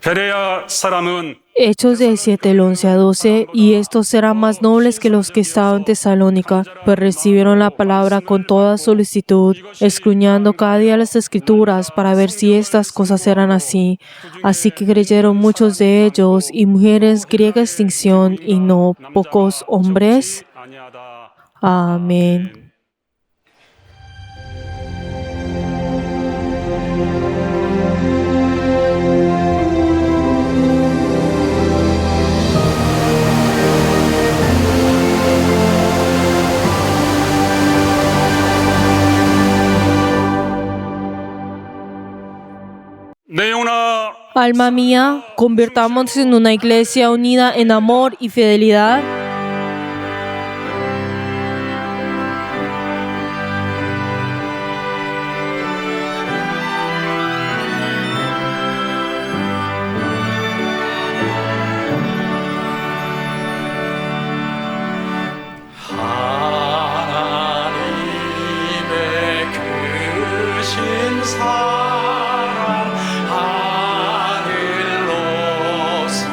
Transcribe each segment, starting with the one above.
베레아 사람은 Hechos 17, el 11 a 12, y estos serán más nobles que los que estaban en Tesalónica, pues recibieron la palabra con toda solicitud, escudriñando cada día las Escrituras para ver si estas cosas eran así. Así que creyeron muchos de ellos, y mujeres griegas distinción, y no pocos hombres. Amén. 내 영혼아 Alma mía, convirtámonos en una iglesia unida en amor y fidelidad. 하나님의 크신 사랑 하늘로서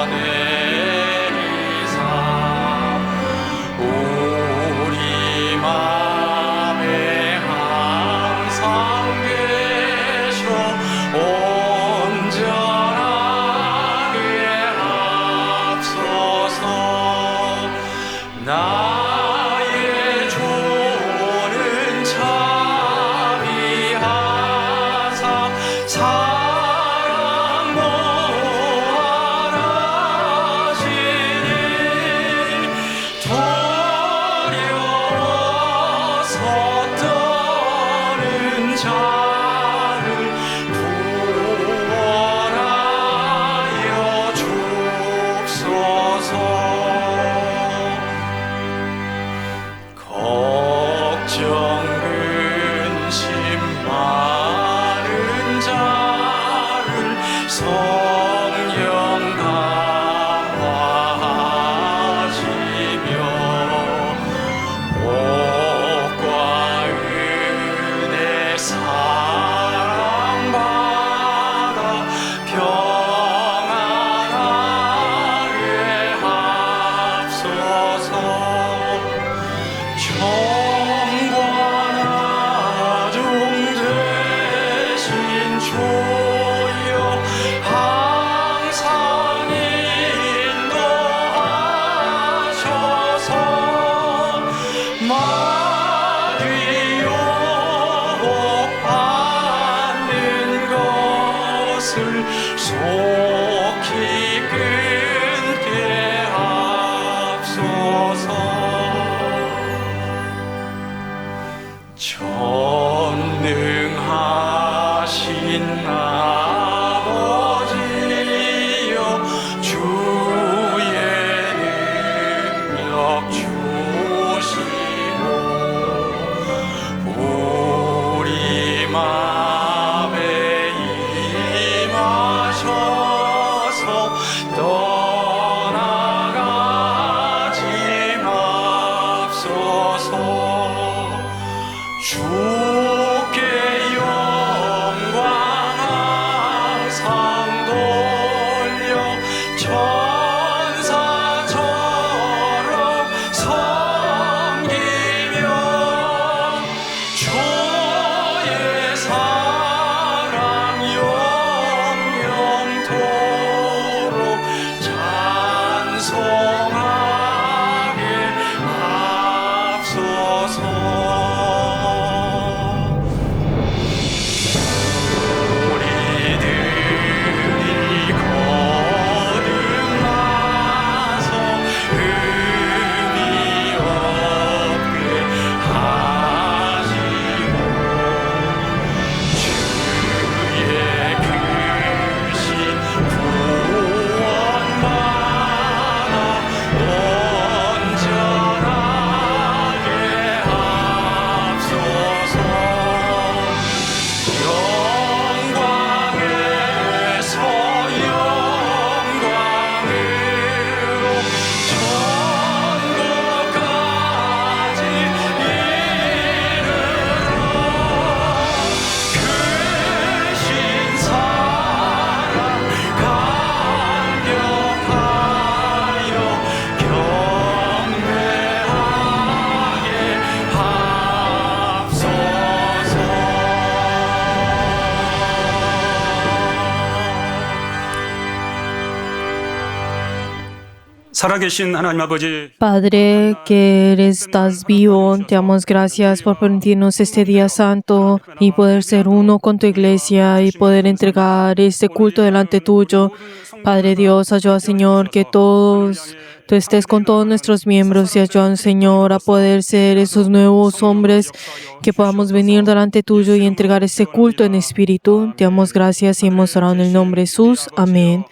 내리사 우리 맘에 항상 계셔 온전하게 앞서서 나의 조는 자비하사 사랑 모하시니 두려워서 떠는 자를 구원하여 주옵소서. 걱정 근심 많은 자를 성령 감화하시며 복과 은혜 사랑받아 평안하게 합소서. 정관아종 되신 주여 항상 인도하셔서 마귀 유혹받는 것을 속히 끊게 합소서. 전능하신 아버지여 주의 능력 주시고 우리 맘에 임하셔서 떠나가지 맙소서. 주께 영광 항상 돌려 천사처럼 섬기며 주의 사랑 영영토록 찬송하게 합소서. 우리들이 거듭나서 의미 없게 하지 살아계신 하나님 아버지, Padre, que estás vivo, te damos gracias por permitirnos este día santo y poder ser uno con tu iglesia y poder entregar este culto delante tuyo. Padre Dios, ayuda, Señor, que tú estés con todos nuestros miembros y ayuda, Señor, a poder ser esos nuevos hombres que podamos venir delante tuyo y entregar este culto en espíritu. Te damos gracias y hemos orado en el nombre de Jesús. Amén.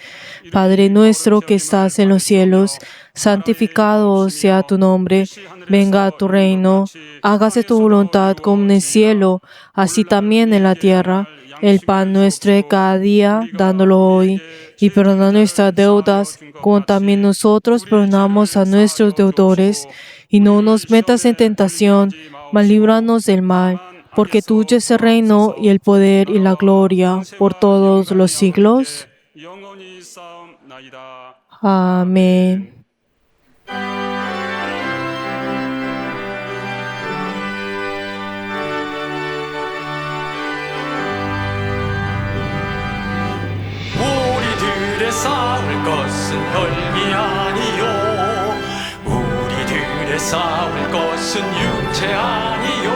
Padre nuestro que estás en los cielos, santificado sea tu nombre, venga a tu reino, hágase tu voluntad como en el cielo, así también en la tierra. El pan nuestro de cada día, dándolo hoy, y perdona nuestras deudas, como también nosotros perdonamos a nuestros deudores, y no nos metas en tentación, mas líbranos del mal, porque tuyo es el reino y el poder y la gloria por todos los siglos. 영원히 싸움나이다. Amén. 우리들의 싸울 것은 혈기 아니요 우리들의 싸울 것은 육체 아니요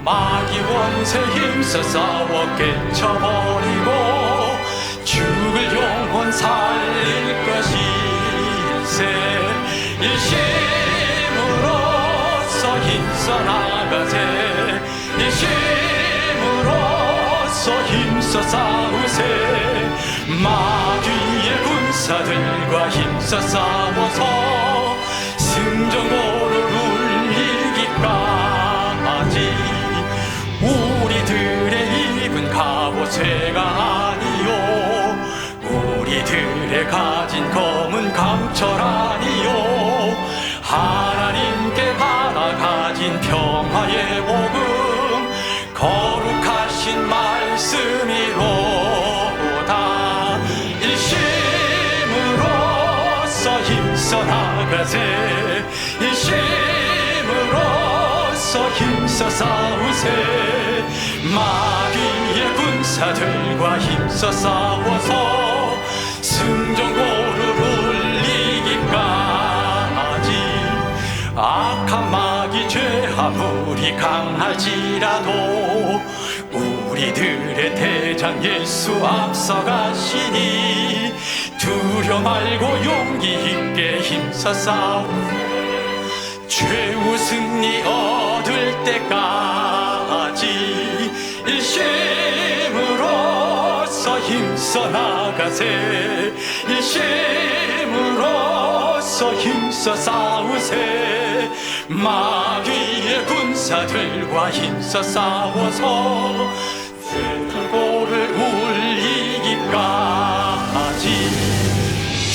마귀 원세 힘써 싸워 깨쳐버리고 죽을 영혼 살릴 것일세 일심으로써 힘써 나가세 일심으로써 힘써 싸우세 마귀의 군사들과 힘써 싸워서 승전고를 울리기까지 우리들의 입은 갑옷쇠가 아니요 우리들의 가진 검은 강철 아니요 하나님께 받아 가진 평화의 복음 거룩하신 말씀이로다 일심으로써 힘써 나가세 일심으로써 힘써 싸우세 마귀의 군사들과 힘써 싸워서 승전고를 울리기까지 악한 마귀 죄 아무리 강할지라도 우리들의 대장 예수 앞서가시니 두려 말고 용기 있게 힘써 싸우세 최후 승리 얻을 때까지 일심으로써 힘써 나가세 일심으로써 힘써 싸우세 마귀의 군사들과 힘써 싸워서 승고를 울리기까지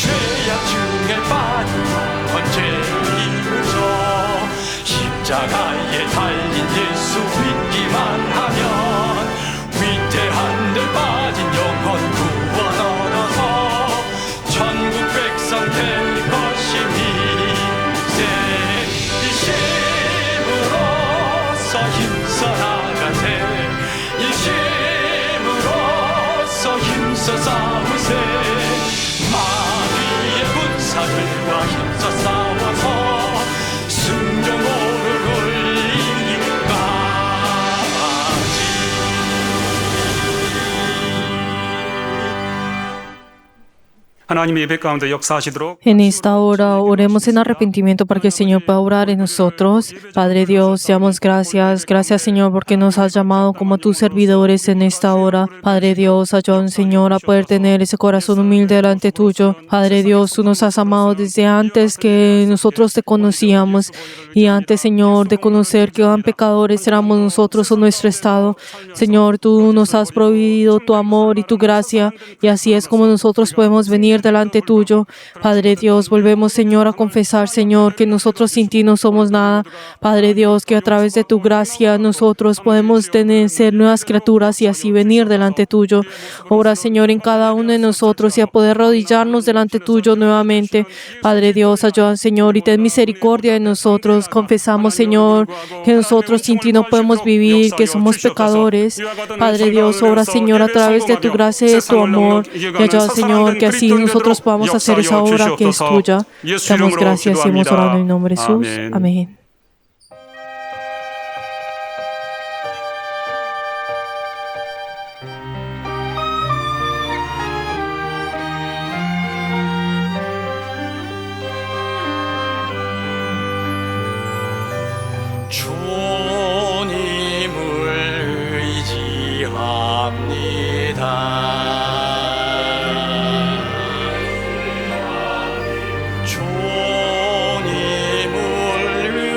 죄악 중에 빠진 번제를 이루죠 십자가에 달린 예수 믿기만 하면 위태한 데 빠진 영혼 구원 얻어서 천국 백성 될 것임일세 일심으로써 힘써 나가세 일심으로써 힘써 싸우세 마귀의 군사들과 힘써 싸워서 승전고를 하나님의 예배 가운데 역사하시도록 En esta hora oremos en arrepentimiento para que el Señor pueda obrar en nosotros. Padre Dios, te damos gracias. Gracias, Señor, porque nos has llamado como tus servidores en esta hora. Padre Dios, ayúdanos, Señor, a poder tener ese corazón humilde delante tuyo. Padre Dios, tú nos has amado desde antes que nosotros te conocíamos y antes, Señor, de conocer que eran pecadores éramos nosotros o nuestro estado. Señor, tú nos has proveído tu amor y tu gracia y así es como nosotros podemos venir delante tuyo. Padre Dios, volvemos, Señor, a confesar, Señor, que nosotros sin ti no somos nada. Padre Dios, que a través de tu gracia nosotros podemos ser nuevas criaturas y así venir delante tuyo. Obra, Señor, en cada uno de nosotros y a poder arrodillarnos delante tuyo nuevamente. Padre Dios, ayuda, Señor, y ten misericordia de nosotros. Confesamos, Señor, que nosotros sin ti no podemos vivir, que somos pecadores. Padre Dios, obra, Señor, a través de tu gracia y de tu amor. Y ayuda, Señor, que así nosotros nosotros podamos hacer esa obra que es tuya. Te damos gracias y hemos orado en el nombre de Jesús. Amén. 주님을 의지합니다. 주님을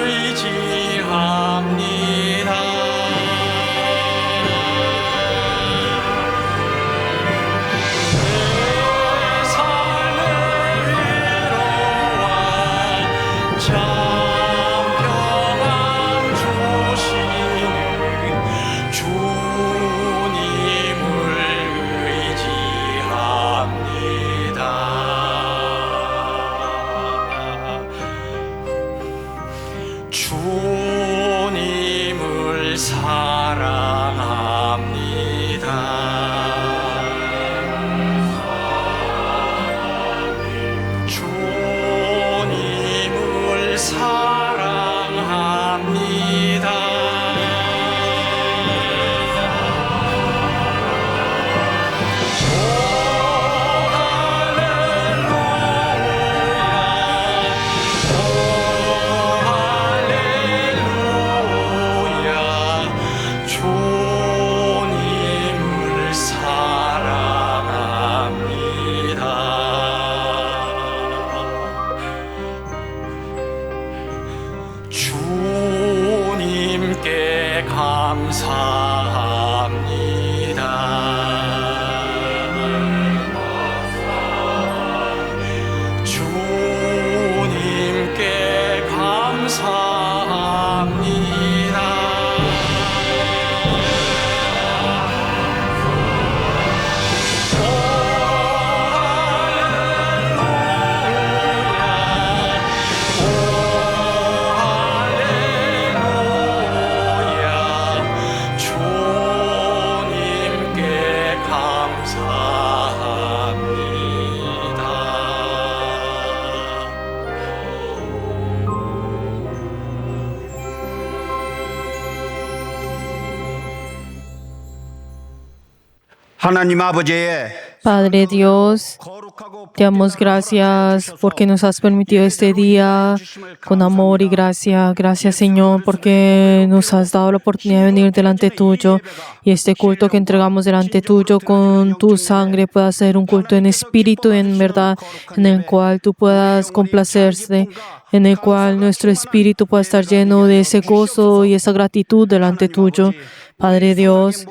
의지합니다. 내 삶의 위로와 참 평안 주시는 주님을 의지합니다. 주님을 사랑합니다. 주님을 사랑합니다. 주님을 사랑합니다. 주님께 감사합니다. 주님께 감사합니다. 주님께 감사합니다. 하나님 아버지의 Padre Dios, te damos gracias porque nos has permitido este día con amor y gracia. Gracias, Señor, porque nos has dado la oportunidad de venir delante tuyo y este culto que entregamos delante tuyo con tu sangre pueda ser un culto en espíritu y en verdad, en el cual tú puedas complacerse, en el cual nuestro espíritu pueda estar lleno de ese gozo y esa gratitud delante tuyo. Padre Dios,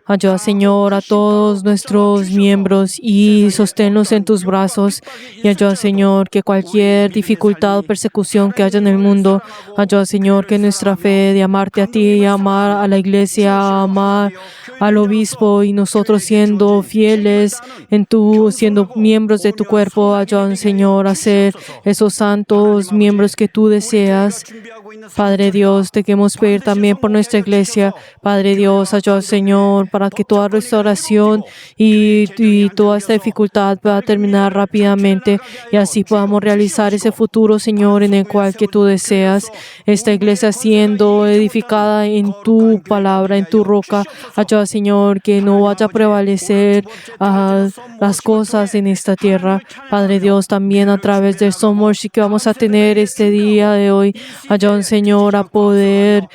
ayuda, Señor, a todos nuestros miembros y sosténlos en tus brazos. Y ayuda, Señor, que cualquier dificultad o persecución que haya en el mundo, ayuda, Señor, que nuestra fe de amarte a ti y amar a la iglesia, amar al obispo y nosotros siendo fieles siendo miembros de tu cuerpo, ayuda, Señor, a ser esos santos miembros que tú deseas. Padre Dios, te queremos pedir también por nuestra iglesia. Padre Dios, ayuda, Señor, para que toda restauración y toda esta dificultad pueda terminar rápidamente y así podamos realizar ese futuro, Señor, en el cual que tú deseas. Esta iglesia siendo edificada en tu palabra, en tu roca. Ayuda, Señor, que no vaya a prevalecer las cosas en esta tierra. Padre Dios, también a través del Son Worship que vamos a tener este día de hoy, ayuda, Señor, a poder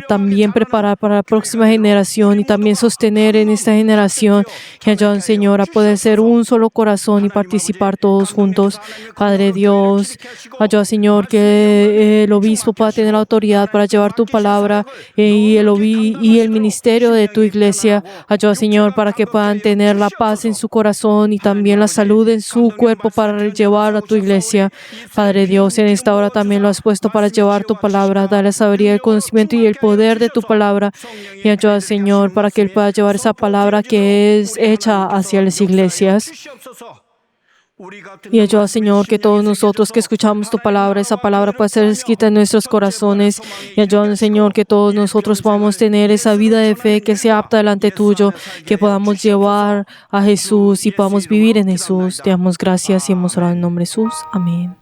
también preparar para la próxima generación y también sostener en esta generación. Y ayuda, Señor, a poder ser un solo corazón y participar todos juntos. Padre Dios, ayuda, Señor, que el obispo pueda tener la autoridad para llevar tu palabra y el ministerio de tu iglesia. Ayuda, Señor, para que puedan tener la paz en su corazón y también la salud en su cuerpo para llevar a tu iglesia. Padre Dios, en esta hora también lo has puesto para llevar tu palabra, dar la sabiduría, el conocimiento y el poder de tu palabra. Y ayuda, Señor, para que Él pueda llevar esa palabra que es hecha hacia las iglesias. Y ayuda, Señor, que todos nosotros que escuchamos tu palabra, esa palabra pueda ser escrita en nuestros corazones. Y ayuda, Señor, que todos nosotros podamos tener esa vida de fe que sea apta delante tuyo, que podamos llevar a Jesús y podamos vivir en Jesús. Te damos gracias y hemos orado en nombre de Jesús. Amén.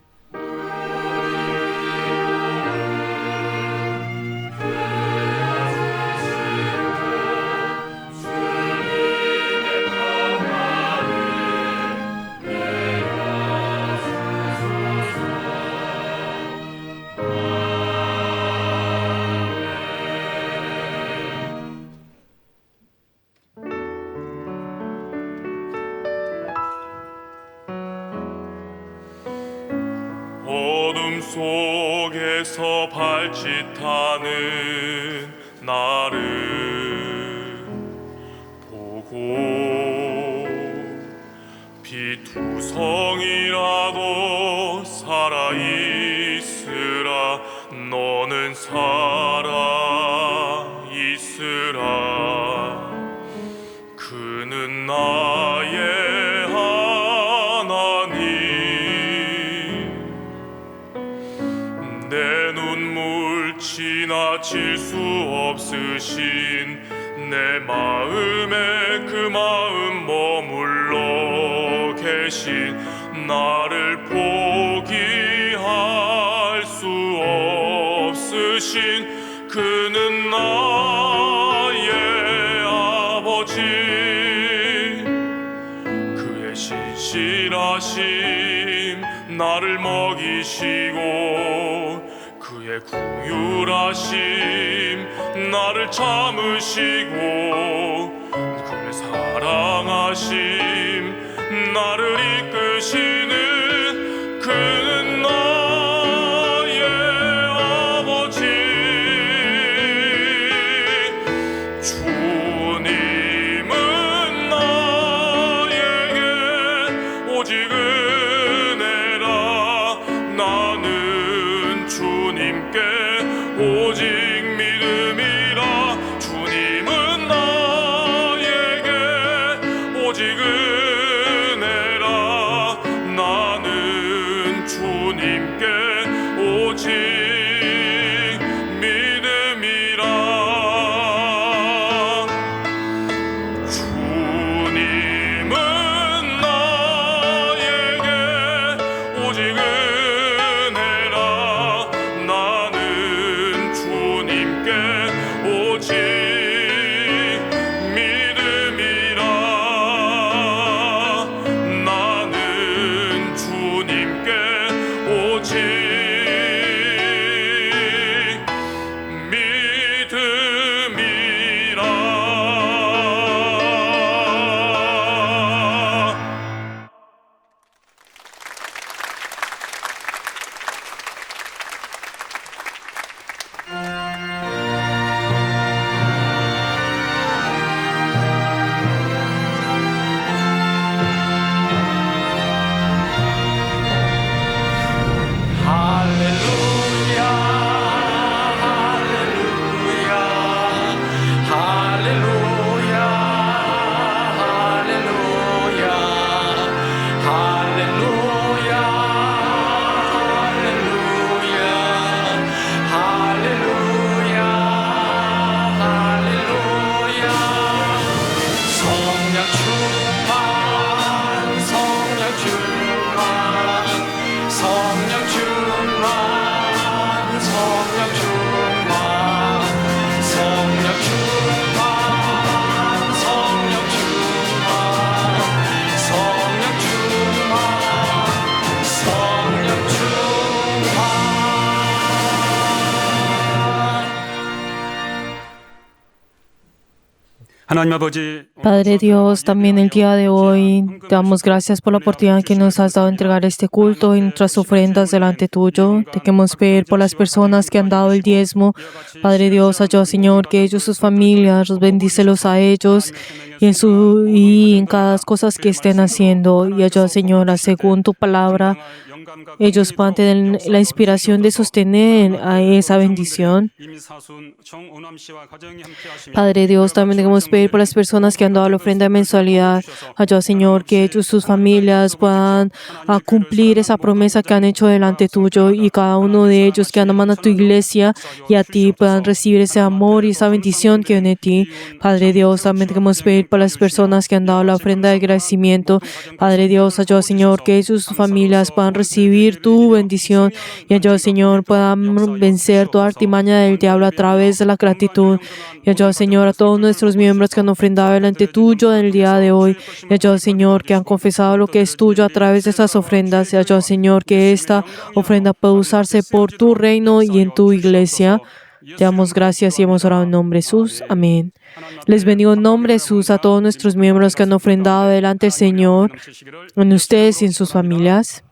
어둠 속에서 발짓하는 나를 보고 비투성이라도 살아있으라. 너는 살아있으라. 그는 나의 내 눈물 지나칠 수 없으신 내 마음에 그 마음 머물러 계신 나를 포기할 수 없으신 그는 나의 아버지. 그의 신실하심 나를 먹이시고 그의 긍휼하심 나를 참으시고 그의 사랑하심 나를 이끄시는 그는 나의 아버지. 주님은 나에게 오직 은혜라. 나는 주님께 오직 믿음이라. 주님은 나에게 오직 은혜라. 나는 주님께 오직 믿음이라. 주님은 나에게 오직 은혜라. 나는 주님께 오직 믿음이라. 나는 주님께 오직 믿음이라. 할렐루야 할렐루야 할렐루야 할렐루야 할렐루야 할렐루야 할렐루야. 성령 충만 성령 충만 성령 충만 성령 충만 성령 충만 성령 충만 성령 충만 성령 충만. 하나님 아버지, Padre Dios, también el día de hoy te damos gracias por la oportunidad que nos has dado de entregar este culto y nuestras ofrendas delante tuyo. Te queremos pedir por las personas que han dado el diezmo. Padre Dios, ayuda, Señor, que ellos, sus familias, los bendícelos a ellos y en cada cosa que estén haciendo. Y ayuda, Señor, según tu palabra, ellos puedan tener la inspiración de sostener a esa bendición. Padre Dios, también debemos pedir por las personas que han dado la ofrenda de mensualidad. Ayuda, Señor, que ellos, sus familias puedan cumplir esa promesa que han hecho delante tuyo, y cada uno de ellos que han amado a tu iglesia y a ti puedan recibir ese amor y esa bendición que viene de ti. Padre Dios, también debemos pedir por las personas que han dado la ofrenda de agradecimiento. Padre Dios, ayuda, Señor, que ellos, sus familias puedan recibir tu bendición, y ayuda, Señor, puedan vencer toda artimaña del diablo a través de la gratitud. Y ayuda, Señor, a todos nuestros miembros que han ofrendado delante tuyo en el día de hoy. Y ayuda, Señor, que han confesado lo que es tuyo a través de estas ofrendas. Y ayuda, Señor, que esta ofrenda pueda usarse por tu reino y en tu iglesia. Te damos gracias y hemos orado en nombre de Jesús. Amén. Les bendigo en nombre de Jesús a todos nuestros miembros que han ofrendado delante del Señor, en ustedes y en sus familias.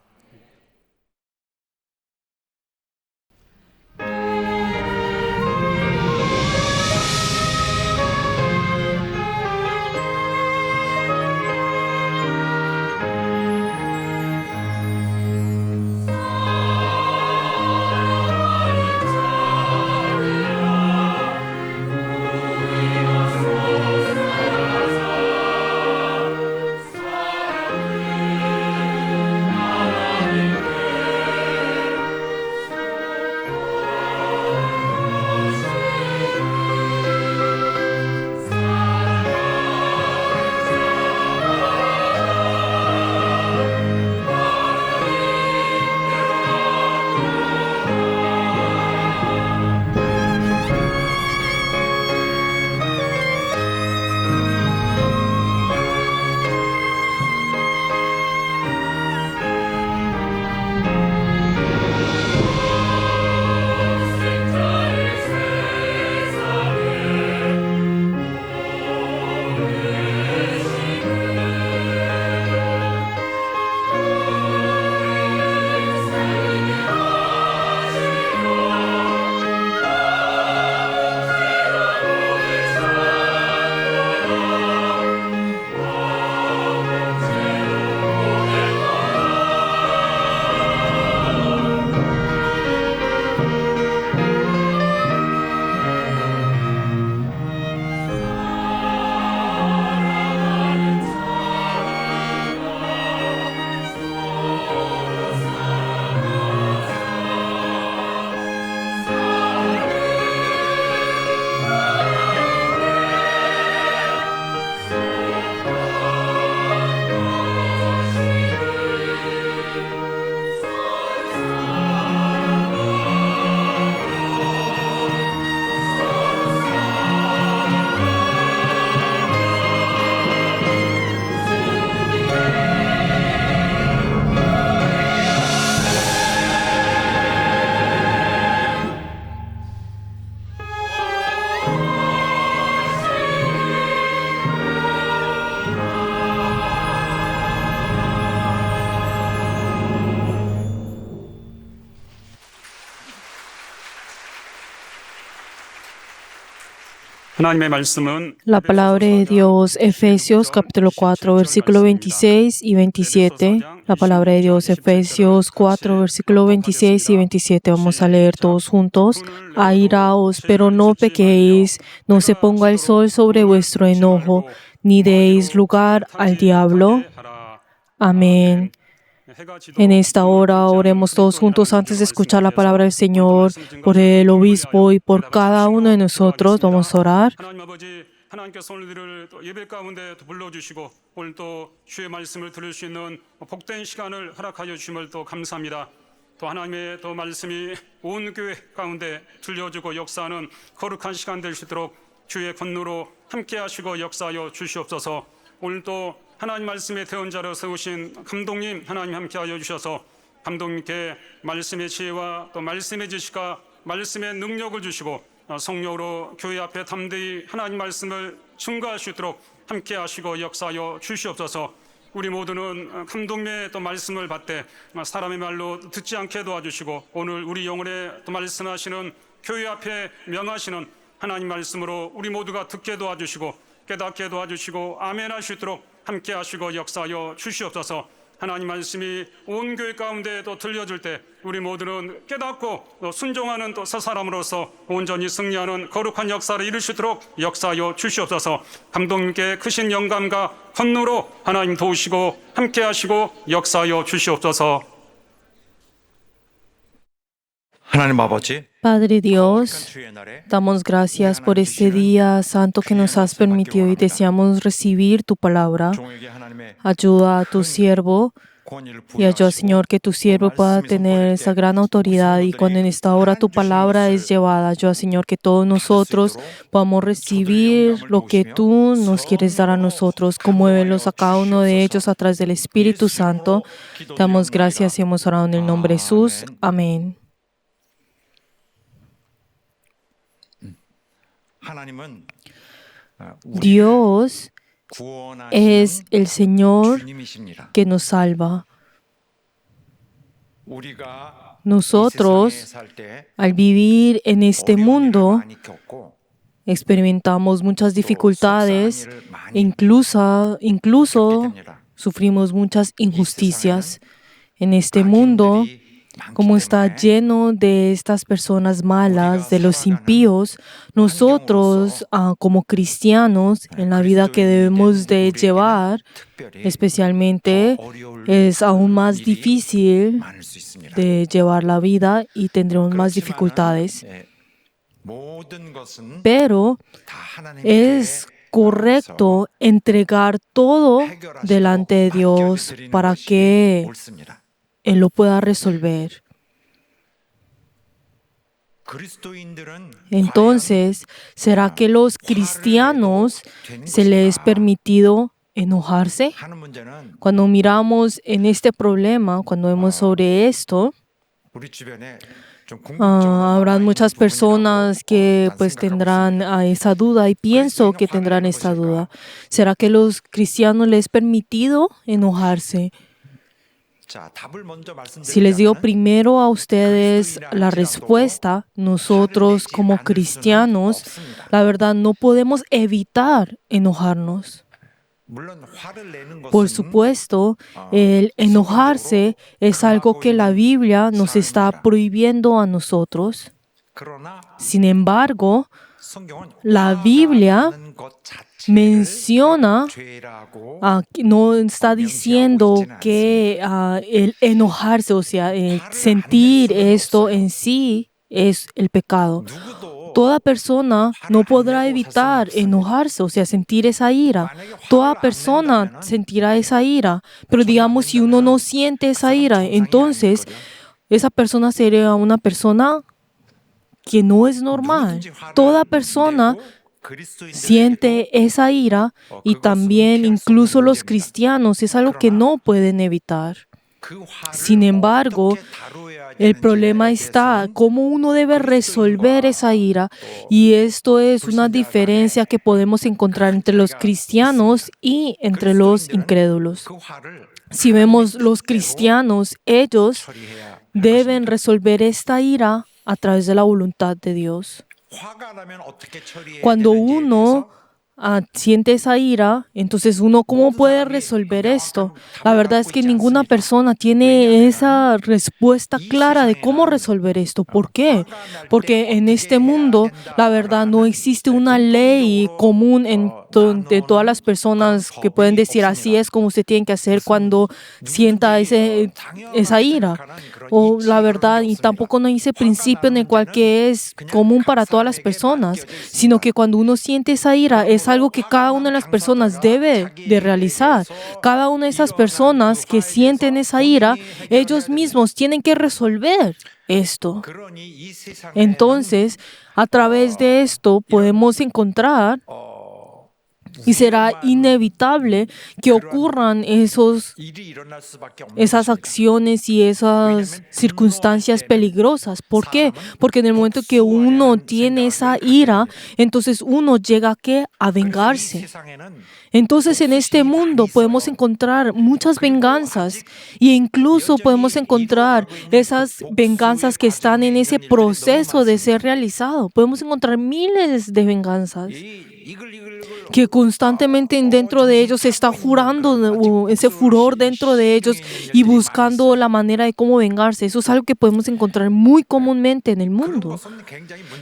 하나님의 말씀은 La palabra de Dios, Efesios capítulo 4, versículo 26 y 27. La palabra de Dios, Efesios 4, versículo 26 y 27. Vamos a leer todos juntos. Airaos, pero no pequéis, no se ponga el sol sobre vuestro enojo, ni deis lugar al diablo. Amén. En esta hora oremos todos juntos antes de escuchar la palabra del Señor, por el obispo y por cada uno de nosotros. Vamos a orar. 하나님 아버지, 하나님께서 오늘들을 또 예배 가운데 또 불러주시고 오늘 또 주의 말씀을 들을 수 있는 복된 시간을 허락하여 주심을 또 감사합니다. 또 하나님의 또 말씀이 온 교회 가운데 들려주고 역사하는 거룩한 시간 될 수 있도록 주의 권능으로 함께하시고 역사하여 주시옵소서. 오늘 또 하나님 말씀의 대언자로 세우신 감독님 하나님 함께하여 주셔서 감독님께 말씀의 지혜와 또 말씀의 지식과 말씀의 능력을 주시고 성령으로 교회 앞에 담대히 하나님 말씀을 증거할 수 있도록 함께하시고 역사하여 주시옵소서. 우리 모두는 감독님의 또 말씀을 받되 사람의 말로 듣지 않게 도와주시고 오늘 우리 영혼에 또 말씀하시는 교회 앞에 명하시는 하나님 말씀으로 우리 모두가 듣게 도와주시고 깨닫게 도와주시고 아멘 할 수 있도록 함께 하시고 역사하여 주시옵소서. 하나님 말씀이 온 교회 가운데 또 들려줄 때 우리 모두는 깨닫고 또 순종하는 또 새 사람으로서 온전히 승리하는 거룩한 역사를 이룰 수 있도록 역사하여 주시옵소서. 감독님께 크신 영감과 권능으로 하나님 도우시고 함께하시고 역사하여 주시옵소서. 하나님 아버지, Padre Dios, 주의 날에 damos gracias por este día santo que nos has permitido y deseamos recibir tu palabra. 종에게 하나님의 Ayuda a tu siervo 권위를 y ayuda, 부여하시고 Señor, que tu siervo pueda tener esa gran autoridad y cuando en esta hora tu palabra es llevada, ayuda, Señor, que todos nosotros podamos recibir lo que tú nos quieres dar a nosotros. Conmuévelos a cada uno de ellos a través del Espíritu Santo. Damos gracias y hemos orado en el nombre de Jesús. Amén. 하나님은 Dios es el Señor 주님이십니다. que nos salva. 우리가 Nosotros, 이 세상에 살 때 al vivir en este 어려운 일을 mundo, 많이 겪고 experimentamos muchas dificultades, incluso sufrimos muchas injusticias. En este mundo, como está lleno de estas personas malas, de los impíos, nosotros como cristianos, en la vida que debemos de llevar, especialmente, es aún más difícil 많을 수 있습니다. de llevar la vida y tendremos más dificultades. 모든 것은 Pero 다 하나님께 es correcto entregar todo delante de Dios para que 옳습니다. Él lo pueda resolver. 그리스도인들은 Entonces, ¿será que los cristianos se les es permitido enojarse? 하는 문제는 Cuando miramos en este problema, cuando vemos sobre esto, 우리 주변에 좀 궁금증이 habrán muchas 부분이라고 personas que 난 pues 생각하고 tendrán 있습니다. esa duda y pienso que tendrán esta duda. ¿Será que los cristianos les es permitido enojarse? 자, 답을 먼저 Si les digo 말씀드리자면 primero a ustedes la respuesta, nosotros como cristianos, la verdad no podemos evitar enojarnos. 물론 화를 내는 Por 것은 supuesto, el enojarse es algo que la Biblia nos está prohibiendo a nosotros. 그러나 Sin embargo, 성경은 la 화가 Biblia 나는 것 자체를 menciona, 죄라고 no está diciendo que el enojarse, o sea, el sentir esto en sí es el pecado. 누구도 Toda persona no podrá evitar enojarse, o sea, sentir esa ira. Toda persona sentirá esa ira. Pero digamos, si uno no siente esa ira, entonces esa persona sería una persona que no es normal. Toda persona siente esa ira y también incluso los cristianos es algo que no pueden evitar. Sin embargo, el problema está cómo uno debe resolver esa ira y esto es una diferencia que podemos encontrar entre los cristianos y entre los incrédulos. Si vemos los cristianos, ellos deben resolver esta ira a través de la voluntad de Dios. Cuando uno siente esa ira, entonces uno, ¿cómo puede resolver esto? La verdad es que ninguna persona tiene esa respuesta clara de cómo resolver esto. ¿Por qué? Porque en este mundo, la verdad, no existe una ley común de todas las personas que pueden decir así es como usted tiene que hacer cuando sienta esa ira. O la verdad, y tampoco no hay ese principio en el cual que es común para todas las personas, sino que cuando uno siente esa ira es algo que cada una de las personas debe de realizar. Cada una de esas personas que sienten esa ira, ellos mismos tienen que resolver esto. Entonces, a través de esto podemos encontrar y será inevitable que ocurran esas acciones y esas circunstancias peligrosas. ¿Por qué? Porque en el momento que uno tiene esa ira, entonces uno llega a vengarse. Entonces en este mundo podemos encontrar muchas venganzas e incluso podemos encontrar esas venganzas que están en ese proceso de ser realizado. Podemos encontrar miles de venganzas. que constantemente dentro de ellos está jurando o ese furor dentro de ellos y buscando la manera de cómo vengarse. Eso es algo que podemos encontrar muy comúnmente en el mundo.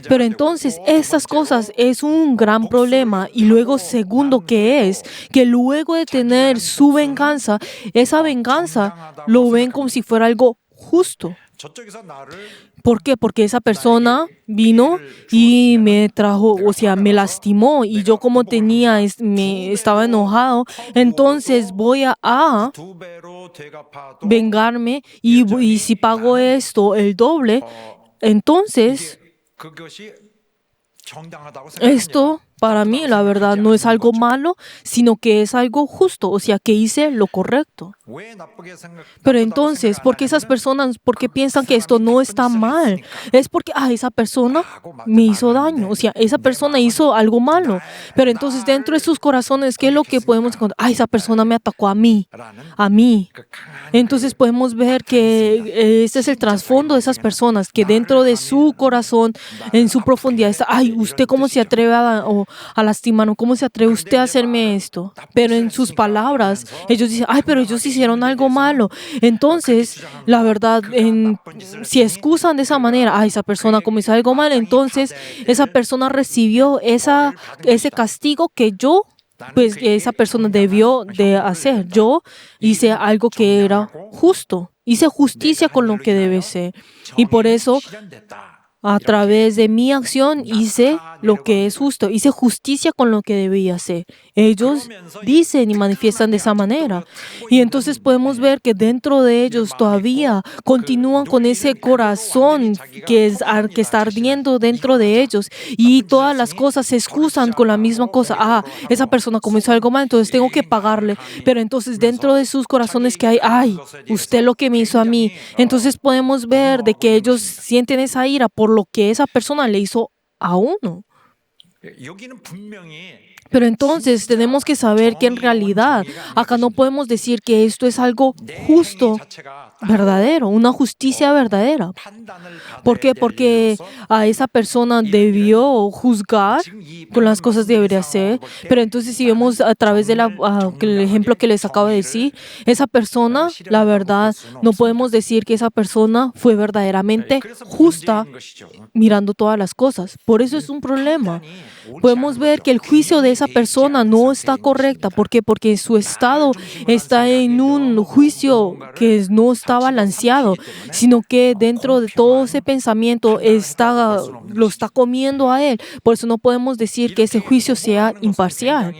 Pero entonces estas cosas es un gran problema. Y luego segundo que es que luego de tener su venganza, esa venganza lo ven como si fuera algo justo. ¿Por qué? Porque esa persona vino y me trajo, o sea, me lastimó y yo como me estaba enojado, entonces voy a vengarme y si pago esto el doble, entonces esto para mí la verdad no es algo malo, sino que es algo justo, o sea, que hice lo correcto. Pero entonces, ¿por qué esas personas, por qué piensan que esto no está mal? Es porque, esa persona me hizo daño, o sea, esa persona hizo algo malo. Pero entonces dentro de sus corazones, ¿qué es lo que podemos encontrar? Esa persona me atacó a mí. Entonces podemos ver que este es el trasfondo de esas personas, que dentro de su corazón, en su profundidad, está, ¿usted cómo se atreve a lastimar? ¿Cómo se atreve usted a hacerme esto? Pero en sus palabras, ellos dicen, pero ellos hicieron algo malo. Entonces, la verdad, si excusan de esa manera, esa persona comenzó algo mal, entonces esa persona recibió ese castigo que esa persona debió de hacer. Yo hice algo que era justo. Hice justicia con lo que debe ser. Y por eso, a través de mi acción, hice lo que es justo. Hice justicia con lo que debía hacer. Ellos dicen y manifiestan de esa manera. Y entonces podemos ver que dentro de ellos todavía continúan con ese corazón que está ardiendo dentro de ellos. Y todas las cosas se excusan con la misma cosa. Esa persona comenzó algo mal, entonces tengo que pagarle. Pero entonces dentro de sus corazones que hay, usted lo que me hizo a mí. Entonces podemos ver de que ellos sienten esa ira por lo que esa persona le hizo a uno. Pero entonces tenemos que saber que en realidad acá no podemos decir que esto es algo justo, verdadero, una justicia verdadera. ¿Por qué? Porque a esa persona debió juzgar con las cosas que debería hacer. Pero entonces si vemos a través del ejemplo que les acabo de decir, esa persona, la verdad, no podemos decir que esa persona fue verdaderamente justa mirando todas las cosas. Por eso es un problema. Podemos ver que el juicio de esa persona no está correcta. ¿Por qué? Porque su estado está en un juicio que no está balanceado, sino que dentro de todo ese pensamiento lo está comiendo a él. Por eso no podemos decir que ese juicio sea imparcial.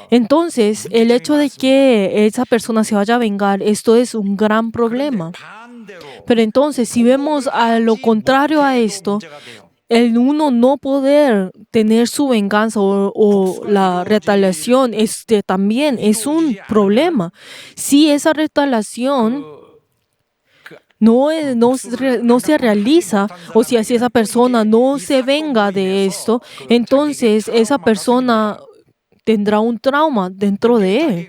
Entonces, el hecho de que esa persona se vaya a vengar, esto es un gran problema. Pero entonces, si vemos a lo contrario a esto, el uno no poder tener su venganza o la retaliación también es un problema. Si esa retaliación no se realiza, o sea, si esa persona no se venga de esto, entonces esa persona tendrá un trauma dentro de él.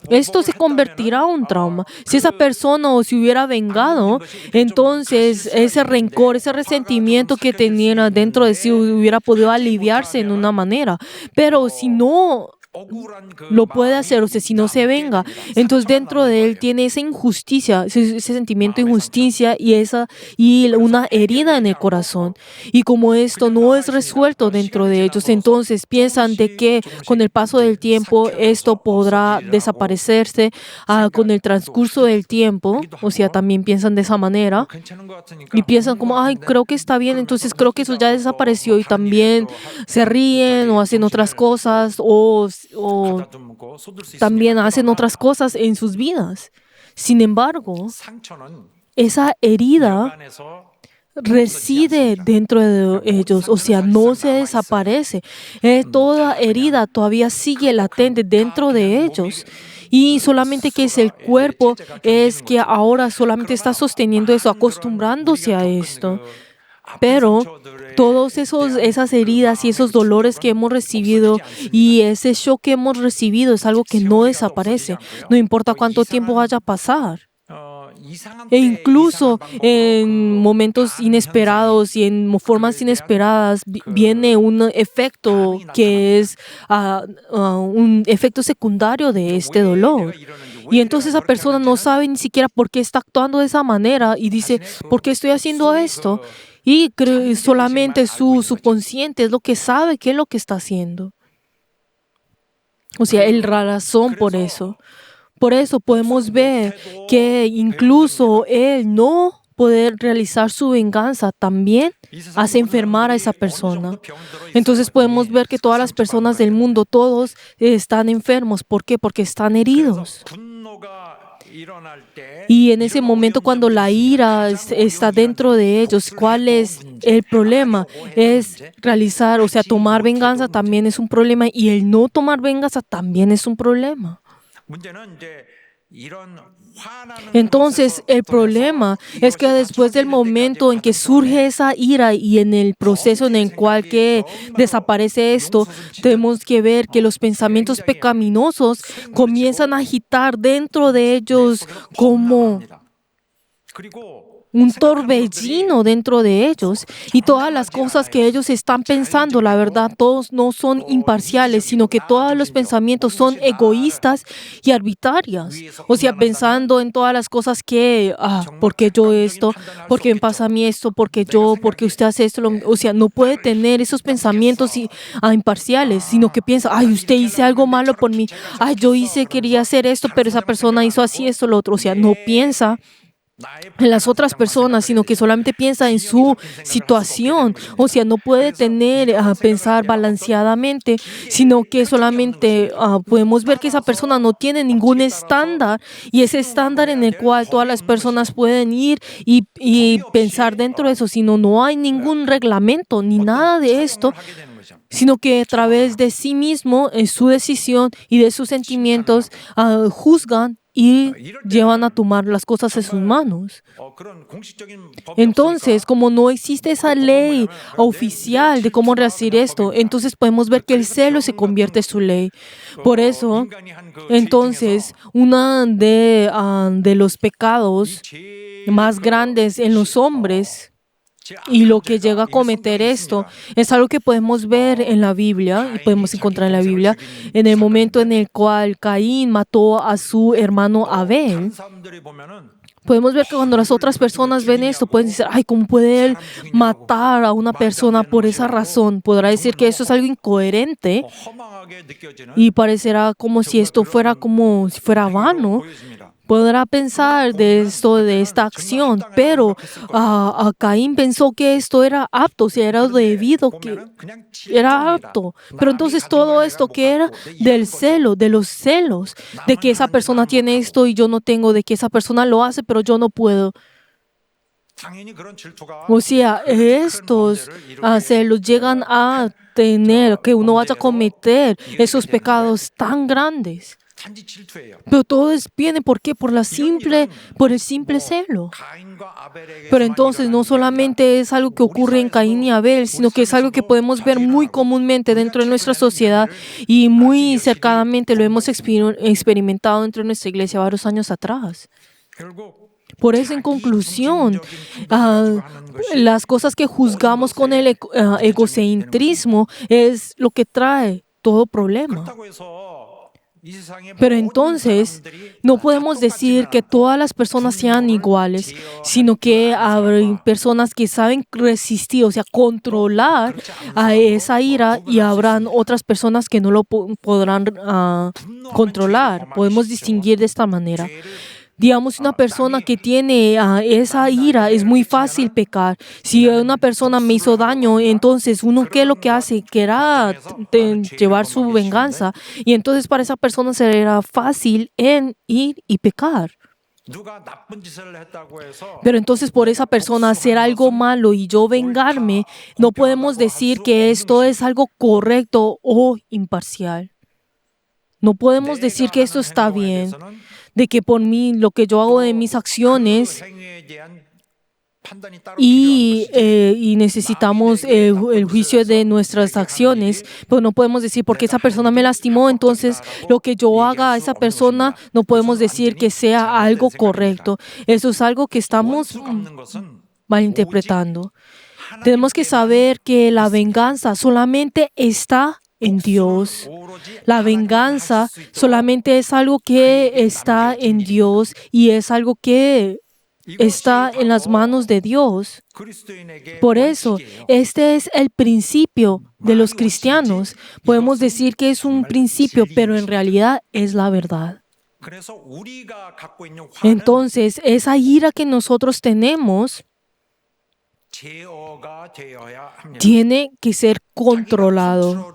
Esto se convertirá en un trauma. Si esa persona se hubiera vengado, entonces ese rencor, ese resentimiento que tenía dentro de sí hubiera podido aliviarse en una manera. Pero si no lo puede hacer, o sea, si no se venga, entonces dentro de él tiene esa injusticia, ese sentimiento de injusticia y una herida en el corazón. Y como esto no es resuelto dentro de ellos, entonces piensan de que con el paso del tiempo esto podrá desaparecerse con el transcurso del tiempo, o sea, también piensan de esa manera y piensan como, creo que está bien, entonces creo que eso ya desapareció y también se ríen o hacen otras cosas o también hacen otras cosas en sus vidas. Sin embargo, esa herida reside dentro de ellos, o sea, no se desaparece. Toda herida todavía sigue latente dentro de ellos. Y solamente que es el cuerpo es que ahora solamente está sosteniendo eso, acostumbrándose a esto. Pero todas esas heridas y esos dolores que hemos recibido y ese shock que hemos recibido es algo que no desaparece, no importa cuánto tiempo vaya a pasar. E incluso en momentos inesperados y en formas inesperadas viene un efecto que es un efecto secundario de este dolor. Y entonces esa persona no sabe ni siquiera por qué está actuando de esa manera y dice, ¿por qué estoy haciendo esto? Y solamente su subconsciente es lo que sabe qué es lo que está haciendo. O sea, la razón por eso. Por eso podemos ver que incluso él no poder realizar su venganza también hace enfermar a esa persona. Entonces podemos ver que todas las personas del mundo, todos están enfermos. ¿Por qué? Porque están heridos. Y en ese momento cuando la ira está dentro de ellos, ¿cuál es el problema? Es realizar, o sea, tomar venganza también es un problema y el no tomar venganza también es un problema. Entonces, el problema es que después del momento en que surge esa ira y en el proceso en el cual que desaparece esto, tenemos que ver que los pensamientos pecaminosos comienzan a agitar dentro de ellos como un torbellino dentro de ellos y todas las cosas que ellos están pensando, la verdad, todos no son imparciales, sino que todos los pensamientos son egoístas y arbitrarias. O sea, pensando en todas las cosas que, ¿por qué yo esto? ¿Por qué me pasa a mí esto? ¿Por qué yo? ¿Por qué usted hace esto? O sea, no puede tener esos pensamientos imparciales, sino que piensa, ay, usted hizo algo malo por mí. Ay, quería hacer esto, pero esa persona hizo así, esto, lo otro. O sea, no piensa en las otras personas, sino que solamente piensa en su situación. O sea, no puede pensar balanceadamente, sino que solamente podemos ver que esa persona no tiene ningún estándar y ese estándar en el cual todas las personas pueden ir y pensar dentro de eso, sino no hay ningún reglamento ni nada de esto, sino que a través de sí mismo, en su decisión y de sus sentimientos, juzgan y llevan a tomar las cosas en sus manos. Entonces, como no existe esa ley oficial de cómo hacer esto, entonces podemos ver que el celo se convierte en su ley. Por eso, entonces, uno de los pecados más grandes en los hombres y lo que llega a cometer esto es algo que podemos ver en la Biblia y podemos encontrar en la Biblia en el momento en el cual Caín mató a su hermano Abel. Podemos ver que cuando las otras personas ven esto, pueden decir, ay, ¿cómo puede él matar a una persona por esa razón? Podrá decir que eso es algo incoherente y parecerá como si esto fuera vano. Podrá pensar de esta acción, pero Caín pensó que esto era apto, o sea, era debido, que era apto. Pero entonces todo esto que era del celo, de los celos, de que esa persona tiene esto y yo no tengo, de que esa persona lo hace, pero yo no puedo. O sea, estos celos llegan a tener que uno vaya a cometer esos pecados tan grandes. Pero todo viene, ¿por qué? Por el simple celo. Pero entonces no solamente es algo que ocurre en Caín y Abel, sino que es algo que podemos ver muy comúnmente dentro de nuestra sociedad y muy cercanamente lo hemos experimentado dentro de nuestra iglesia varios años atrás. Por eso, en conclusión, las cosas que juzgamos con el egocentrismo es lo que trae todo problema. Pero entonces, no podemos decir que todas las personas sean iguales, sino que hay personas que saben resistir, o sea, controlar a esa ira y habrán otras personas que no lo podrán controlar. Podemos distinguir de esta manera. Digamos, una persona que tiene esa ira, es muy fácil pecar. Si una persona me hizo daño, entonces uno, ¿qué es lo que hace? Querrá llevar su venganza. Y entonces para esa persona será fácil en ir y pecar. Pero entonces por esa persona hacer algo malo y yo vengarme, no podemos decir que esto es algo correcto o imparcial. No podemos decir que esto está bien, de que por mí, lo que yo hago de mis acciones y necesitamos el juicio de nuestras acciones, pero no podemos decir porque esa persona me lastimó, entonces lo que yo haga a esa persona no podemos decir que sea algo correcto. Eso es algo que estamos malinterpretando. Tenemos que saber que la venganza solamente está en Dios. La venganza solamente es algo que está en Dios y es algo que está en las manos de Dios. Por eso, este es el principio de los cristianos. Podemos decir que es un principio, pero en realidad es la verdad. Entonces, esa ira que nosotros tenemos tiene que ser controlado.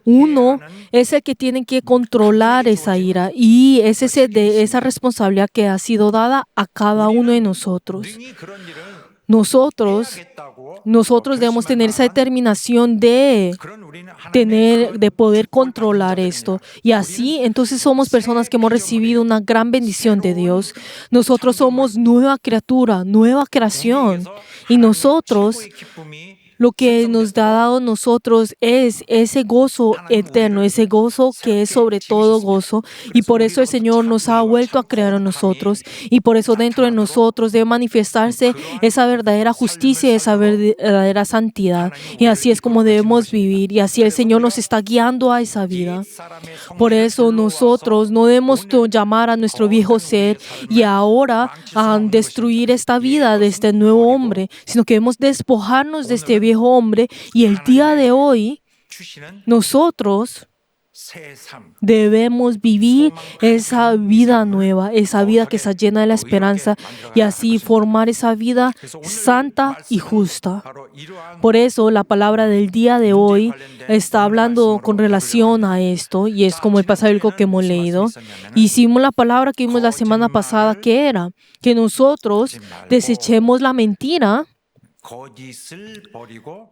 Uno es el que tiene que controlar esa ira y es esa responsabilidad que ha sido dada a cada uno de nosotros. Nosotros debemos tener esa determinación de poder controlar esto. Y así, entonces somos personas que hemos recibido una gran bendición de Dios. Nosotros somos nueva criatura, nueva creación. Y nosotros, lo que nos ha dado a nosotros es ese gozo eterno, ese gozo que es sobre todo gozo. Y por eso el Señor nos ha vuelto a crear a nosotros. Y por eso dentro de nosotros debe manifestarse esa verdadera justicia, esa verdadera santidad. Y así es como debemos vivir. Y así el Señor nos está guiando a esa vida. Por eso nosotros no debemos llamar a nuestro viejo ser y ahora a destruir esta vida de este nuevo hombre, sino que debemos despojarnos de este viejo hombre y el día de hoy nosotros debemos vivir esa vida nueva, esa vida que está llena de la esperanza y así formar esa vida santa y justa. Por eso la palabra del día de hoy está hablando con relación a esto y es como el pasaje bíblico que hemos leído. Hicimos la palabra que vimos la semana pasada, que era que nosotros desechemos la mentira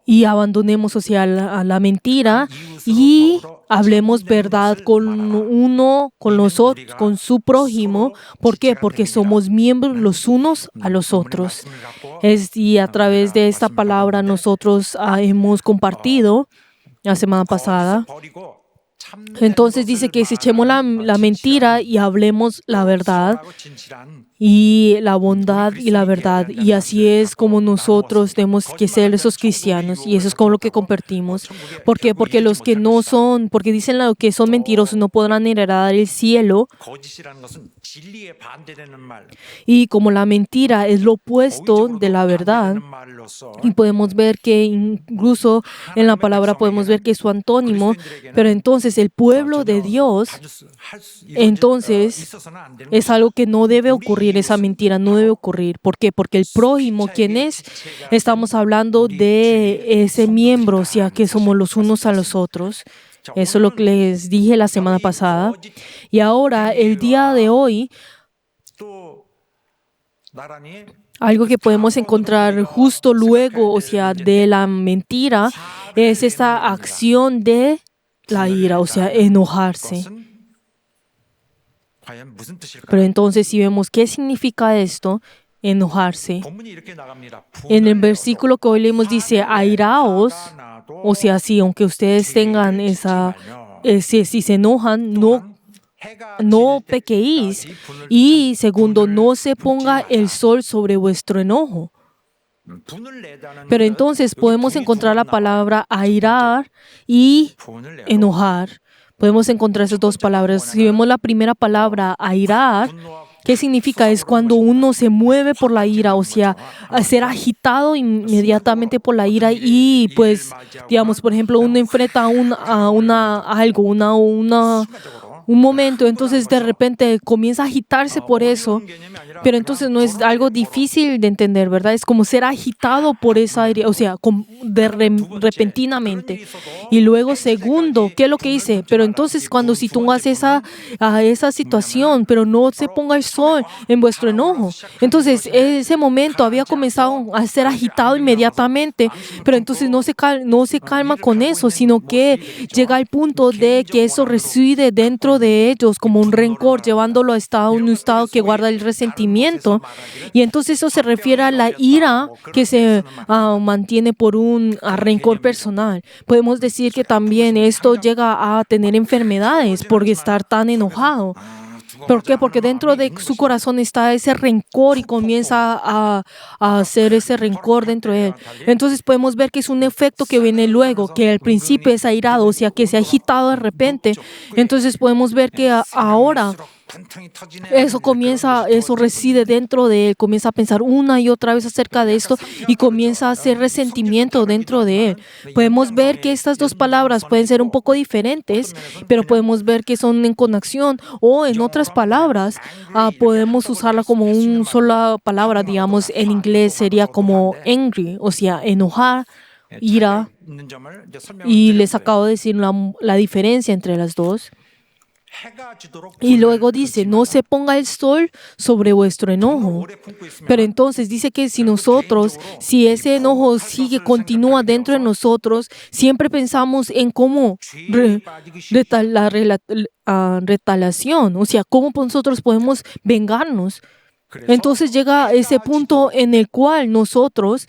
y abandonemos, o sea, la mentira y hablemos verdad con uno, con nosotros, con su prójimo. ¿Por qué? Porque somos miembros los unos a los otros. Y a través de esta palabra nosotros hemos compartido la semana pasada. Entonces dice que desechemos la mentira y hablemos la verdad y la bondad y la verdad. Y así es como nosotros tenemos que ser esos cristianos y eso es como lo que compartimos. ¿Por qué? Porque los que no son, porque dicen lo que son mentirosos no podrán heredar el cielo. Y como la mentira es lo opuesto de la verdad, y podemos ver que incluso en la palabra podemos ver que es su antónimo, pero entonces el pueblo de Dios, entonces es algo que no debe ocurrir, esa mentira no debe ocurrir. ¿Por qué? Porque el prójimo, ¿quién es? Estamos hablando de ese miembro, o sea, que somos los unos a los otros. Eso es lo que les dije la semana pasada. Y ahora, el día de hoy, algo que podemos encontrar justo luego, o sea, de la mentira, es esta acción de la ira, o sea, enojarse. Pero entonces, si vemos qué significa esto, enojarse. En el versículo que hoy leemos dice, airaos, o sea, sí, aunque ustedes tengan si se enojan, no pequéis. Y segundo, no se ponga el sol sobre vuestro enojo. Pero entonces podemos encontrar la palabra airar y enojar. Podemos encontrar esas dos palabras. Si vemos la primera palabra, airar, ¿qué significa? Es cuando uno se mueve por la ira, o sea, ser agitado inmediatamente por la ira y pues, digamos, por ejemplo, uno enfrenta un momento, entonces de repente comienza a agitarse por eso, pero entonces no es algo difícil de entender, ¿verdad? Es como ser agitado por esa ira, o sea, repentinamente. Y luego, segundo, ¿qué es lo que dice? Pero entonces si tú haces esa situación, pero no se ponga el sol en vuestro enojo. Entonces, ese momento había comenzado a ser agitado inmediatamente, pero entonces no se calma con eso, sino que llega al punto de que eso reside dentro dentro de ellos como un rencor, llevándolo a un estado que guarda el resentimiento. Y entonces eso se refiere a la ira que se mantiene por un rencor personal. Podemos decir que también esto llega a tener enfermedades por estar tan enojado. ¿Por qué? Porque dentro de su corazón está ese rencor y comienza a hacer ese rencor dentro de él. Entonces podemos ver que es un efecto que viene luego, que al principio es airado, o sea, que se ha agitado de repente. Entonces podemos ver que ahora eso reside dentro de él, comienza a pensar una y otra vez acerca de esto y comienza a hacer resentimiento dentro de él. Podemos ver que estas dos palabras pueden ser un poco diferentes, pero podemos ver que son en conexión, o en otras palabras, podemos usarla como una sola palabra, digamos, en inglés sería como angry, o sea, enojar, ira, y les acabo de decir la diferencia entre las dos. Y luego dice, no se ponga el sol sobre vuestro enojo. Pero entonces dice que si ese enojo continúa dentro de nosotros, siempre pensamos en cómo la retaliación, o sea, cómo nosotros podemos vengarnos. Entonces llega ese punto en el cual nosotros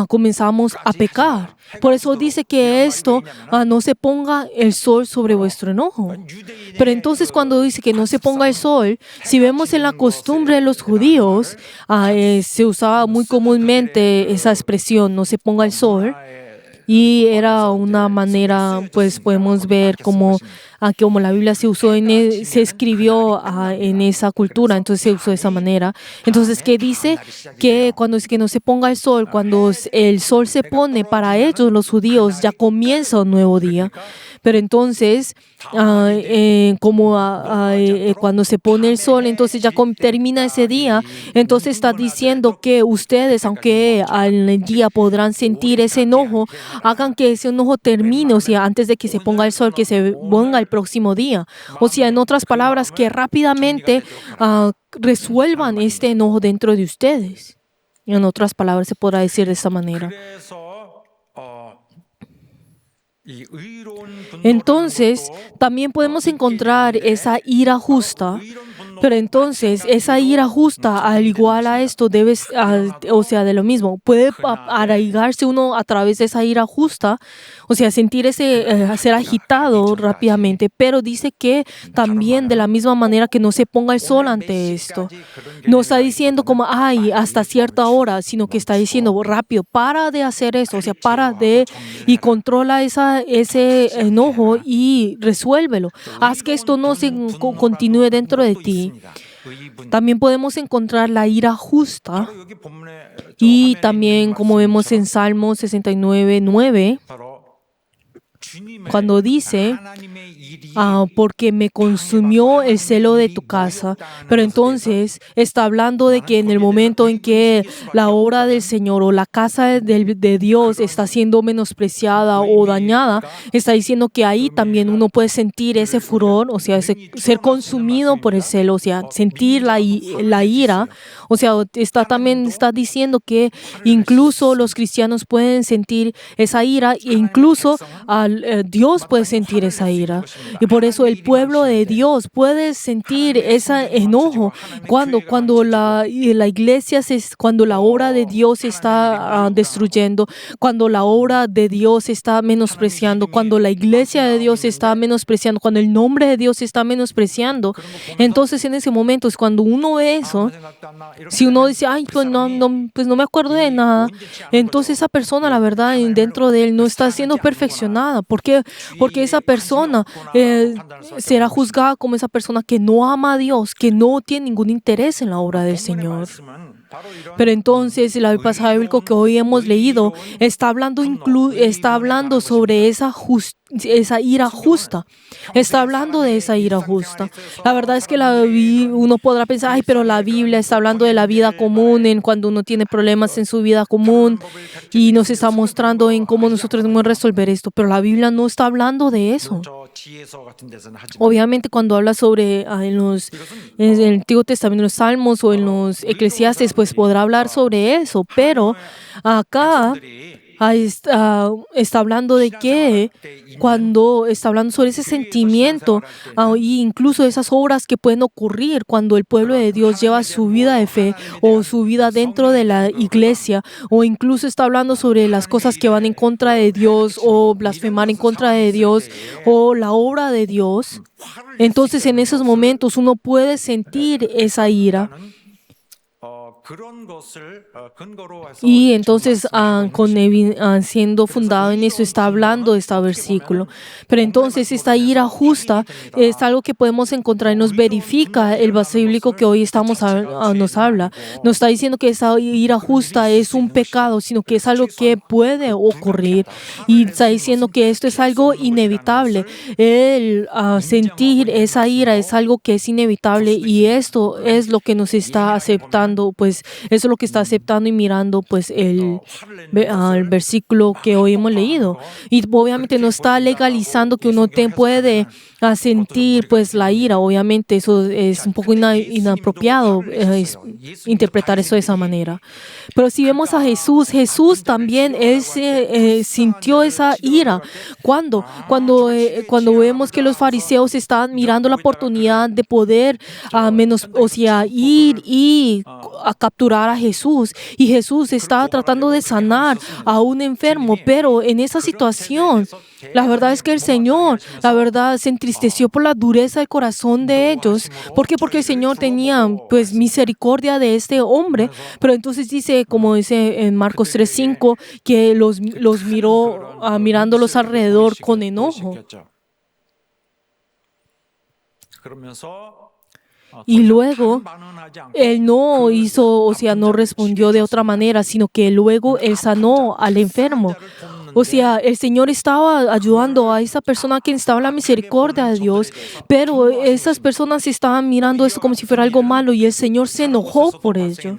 comenzamos a pecar. Por eso dice que esto no se ponga el sol sobre vuestro enojo. Pero entonces cuando dice que no se ponga el sol, si vemos en la costumbre de los judíos, se usaba muy comúnmente esa expresión, no se ponga el sol. Y era una manera, pues podemos ver como la Biblia se escribió en esa cultura, entonces se usó de esa manera. Entonces, ¿qué dice? Que cuando dice que no se ponga el sol, cuando el sol se pone para ellos, los judíos, ya comienza un nuevo día. Pero entonces, cuando se pone el sol, entonces ya termina ese día. Entonces está diciendo que ustedes, aunque al día podrán sentir ese enojo, hagan que ese enojo termine, o sea, antes de que se ponga el sol, que se ponga el próximo día. O sea, en otras palabras, que rápidamente resuelvan este enojo dentro de ustedes. En otras palabras, se podrá decir de esta manera. Entonces, también podemos encontrar esa ira justa, pero entonces esa ira justa, al igual a esto, o sea, de lo mismo, puede arraigarse uno a través de esa ira justa, o sea, sentir ser agitado rápidamente, pero dice que también de la misma manera que no se ponga el sol ante esto. No está diciendo como, hasta cierta hora, sino que está diciendo, rápido, para de hacer eso, o sea, y controla ese enojo y resuélvelo. Haz que esto no se continúe dentro de ti. También podemos encontrar la ira justa y también, como vemos en Salmo 69:9, cuando dice, porque me consumió el celo de tu casa. Pero entonces está hablando de que en el momento en que la obra del Señor o la casa de Dios está siendo menospreciada o dañada, está diciendo que ahí también uno puede sentir ese furor, o sea, ser consumido por el celo, o sea, sentir la ira. O sea, también está diciendo que incluso los cristianos pueden sentir esa ira e incluso Dios puede sentir esa ira. Y por eso el pueblo de Dios puede sentir ese enojo cuando la iglesia, cuando la obra de Dios se está destruyendo, cuando la obra de Dios se está menospreciando, cuando la iglesia de Dios se está menospreciando, cuando el nombre de Dios se está menospreciando. Entonces en ese momento es cuando uno ve eso. Si uno dice, pues no me acuerdo de nada, entonces esa persona, la verdad, dentro de él no está siendo perfeccionada. ¿Por qué? Porque esa persona será juzgada como esa persona que no ama a Dios, que no tiene ningún interés en la obra del Señor. Pero entonces el pasaje bíblico que hoy hemos leído está hablando sobre esa ira justa. Está hablando de esa ira justa. La verdad es que uno podrá pensar, pero la Biblia está hablando de la vida común, en cuando uno tiene problemas en su vida común y nos está mostrando en cómo nosotros debemos resolver esto. Pero la Biblia no está hablando de eso. Obviamente cuando habla sobre en el Antiguo Testamento, en los Salmos o en los Eclesiastes, pues podrá hablar sobre eso, pero acá ahí está hablando de que cuando está hablando sobre ese sentimiento e incluso esas obras que pueden ocurrir cuando el pueblo de Dios lleva su vida de fe o su vida dentro de la iglesia, o incluso está hablando sobre las cosas que van en contra de Dios o blasfemar en contra de Dios o la obra de Dios. Entonces en esos momentos uno puede sentir esa ira. Y entonces, siendo fundado en eso, está hablando este versículo. Pero entonces, esta ira justa es algo que podemos encontrar y nos verifica el base bíblico que hoy nos habla. No está diciendo que esa ira justa es un pecado, sino que es algo que puede ocurrir. Y está diciendo que esto es algo inevitable. El sentir esa ira es algo que es inevitable, y esto es lo que nos está aceptando, pues eso es lo que está aceptando y mirando pues el versículo que hoy hemos leído. Y obviamente no está legalizando que uno puede sentir pues la ira. Obviamente eso es un poco inapropiado interpretar eso de esa manera. Pero si vemos a Jesús, Jesús también él sintió esa ira. Cuando vemos que los fariseos estaban mirando la oportunidad de poder ir y a capturar a Jesús, y Jesús estaba tratando de sanar a un enfermo, pero en esa situación la verdad es que el Señor, la verdad, se entristeció por la dureza del corazón de ellos. ¿Por qué? Porque el Señor tenía pues misericordia de este hombre, pero entonces dice, como dice en Marcos 3:5, que los miró mirándolos alrededor con enojo. Y luego él no hizo, no respondió de otra manera, sino que luego él sanó al enfermo. El Señor estaba ayudando a esa persona que estaba en la misericordia de Dios, pero esas personas estaban mirando esto como si fuera algo malo, y el Señor se enojó por ello.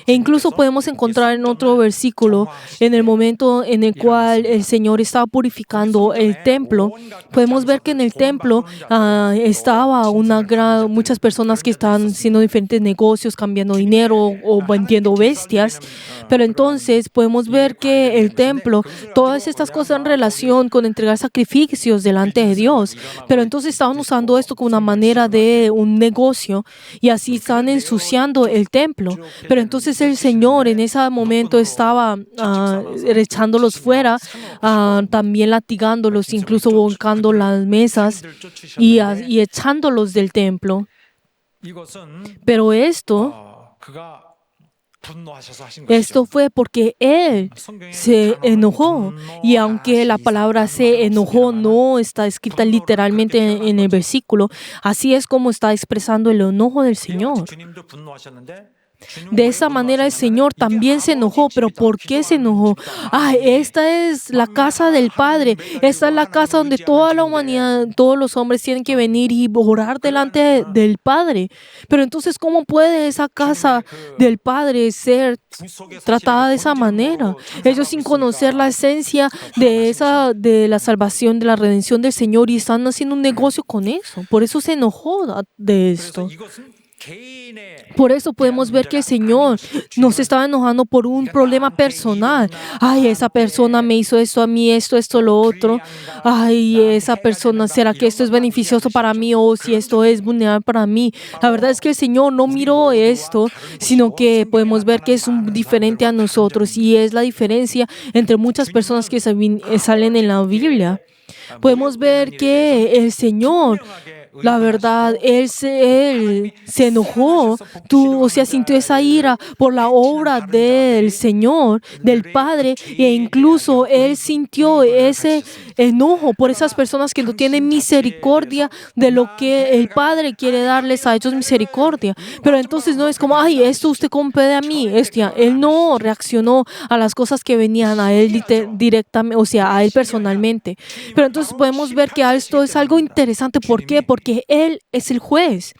E incluso podemos encontrar en otro versículo, en el momento en el cual el Señor estaba purificando el templo, podemos ver que en el templo estaba muchas personas que estaban haciendo diferentes negocios, cambiando dinero o vendiendo bestias. Pero entonces podemos ver que el templo, todas estas cosas en relación con entregar sacrificios delante de Dios, pero entonces estaban usando esto como una manera de un negocio, y así están ensuciando el templo. Pero entonces el Señor en ese momento estaba echándolos fuera, también latigándolos, incluso volcando las mesas y echándolos del templo. Pero esto fue porque Él se enojó. Y aunque la palabra se enojó no está escrita literalmente en el versículo, así es como está expresando el enojo del Señor. De esa manera el Señor también se enojó. ¿Pero por qué se enojó? Esta es la casa del Padre. Esta es la casa donde toda la humanidad, todos los hombres tienen que venir y orar delante del Padre. Pero entonces, ¿cómo puede esa casa del Padre ser tratada de esa manera? Ellos, sin conocer la esencia de la salvación, de la redención del Señor, y están haciendo un negocio con eso. Por eso se enojó de esto. Por eso podemos ver que el Señor no se estaba enojando por un problema personal. Esa persona me hizo esto a mí, esto, lo otro. Esa persona, ¿será que esto es beneficioso para mí, o si esto es vulnerable para mí? La verdad es que el Señor no miró esto, sino que podemos ver que es diferente a nosotros, y es la diferencia entre muchas personas que salen en la Biblia. Podemos ver que el Señor, la verdad, Él se enojó, sintió esa ira por la obra del Señor, del Padre, e incluso Él sintió ese enojo por esas personas que no tienen misericordia de lo que el Padre quiere darles a ellos misericordia. Pero entonces no es como, esto usted compete a mí. Él no reaccionó a las cosas que venían a Él directamente, a Él personalmente. Pero entonces podemos ver que esto es algo interesante. ¿Por qué? Porque Él es el juez.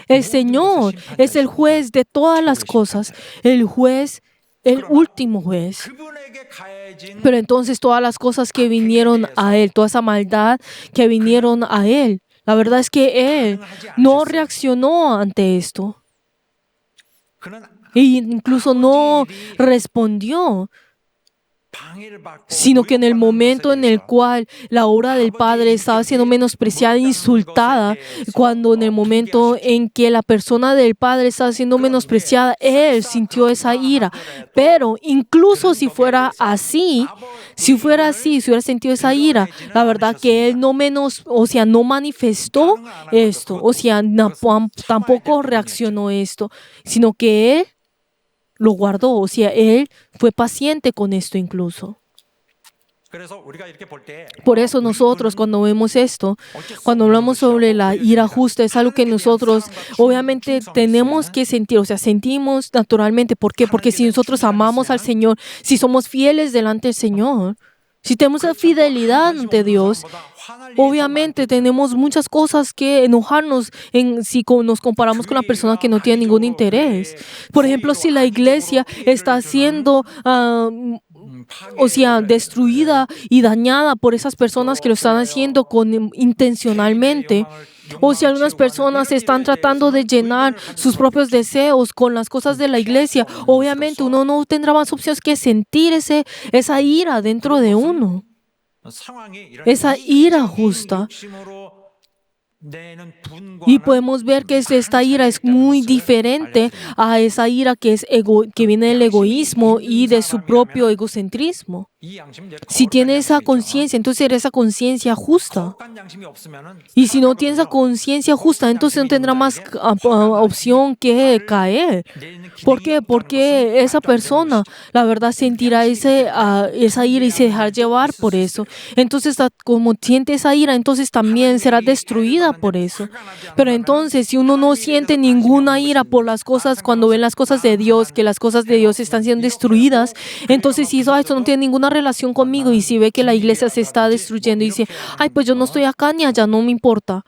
El Señor es el juez de todas las cosas. El juez, el último juez. Pero entonces todas las cosas que vinieron a Él, toda esa maldad que vinieron a Él, la verdad es que Él no reaccionó ante esto. E incluso no respondió. sino que en el momento en el cual la obra del Padre estaba siendo menospreciada e insultada, cuando en el momento en que la persona del Padre estaba siendo menospreciada, Él sintió esa ira. Pero incluso si fuera así, si hubiera sentido esa ira, la verdad que Él no manifestó esto, tampoco reaccionó esto, sino que Él lo guardó, Él fue paciente con esto incluso. Por eso nosotros cuando vemos esto, cuando hablamos sobre la ira justa, es algo que nosotros obviamente tenemos que sentir, sentimos naturalmente. ¿Por qué? Porque si nosotros amamos al Señor, si somos fieles delante del Señor, si tenemos la fidelidad ante Dios, obviamente tenemos muchas cosas que enojarnos si nos comparamos con la persona que no tiene ningún interés. Por ejemplo, si la iglesia está siendo destruida y dañada por esas personas que lo están haciendo intencionalmente, o si algunas personas están tratando de llenar sus propios deseos con las cosas de la iglesia, obviamente uno no tendrá más opciones que sentir esa ira dentro de uno, esa ira justa. Y podemos ver que esta ira es muy diferente a esa ira que viene del egoísmo y de su propio egocentrismo. Si tiene esa conciencia, entonces era esa conciencia justa. Y si no tiene esa conciencia justa, entonces no tendrá más opción que caer. ¿Por qué? Porque esa persona, la verdad, sentirá esa ira y se dejará llevar por eso. Entonces, como siente esa ira, entonces también será destruida por eso. Pero entonces, si uno no siente ninguna ira por las cosas, cuando ven las cosas de Dios, que las cosas de Dios están siendo destruidas, entonces si esto no tiene ninguna relación conmigo, y si ve que la iglesia se está destruyendo y dice, pues yo no estoy acá ni allá, no me importa.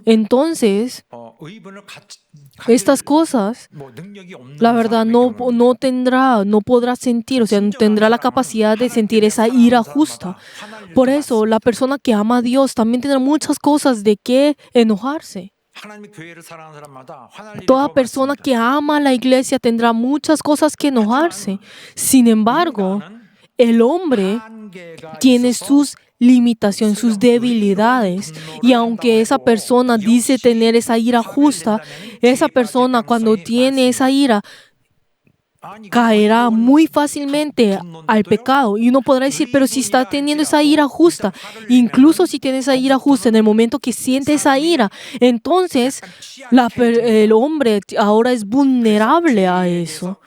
Entonces, estas cosas, la verdad, no podrá sentir, no tendrá la capacidad de sentir esa ira justa. Por eso, la persona que ama a Dios también tendrá muchas cosas de qué enojarse. Toda persona que ama a la iglesia tendrá muchas cosas que enojarse. Sin embargo, el hombre tiene sus limitaciones, sus debilidades. Y aunque esa persona dice tener esa ira justa, esa persona cuando tiene esa ira caerá muy fácilmente al pecado. Y uno podrá decir, pero si está teniendo esa ira justa, incluso si tiene esa ira justa, en el momento que siente esa ira, entonces el hombre ahora es vulnerable a eso.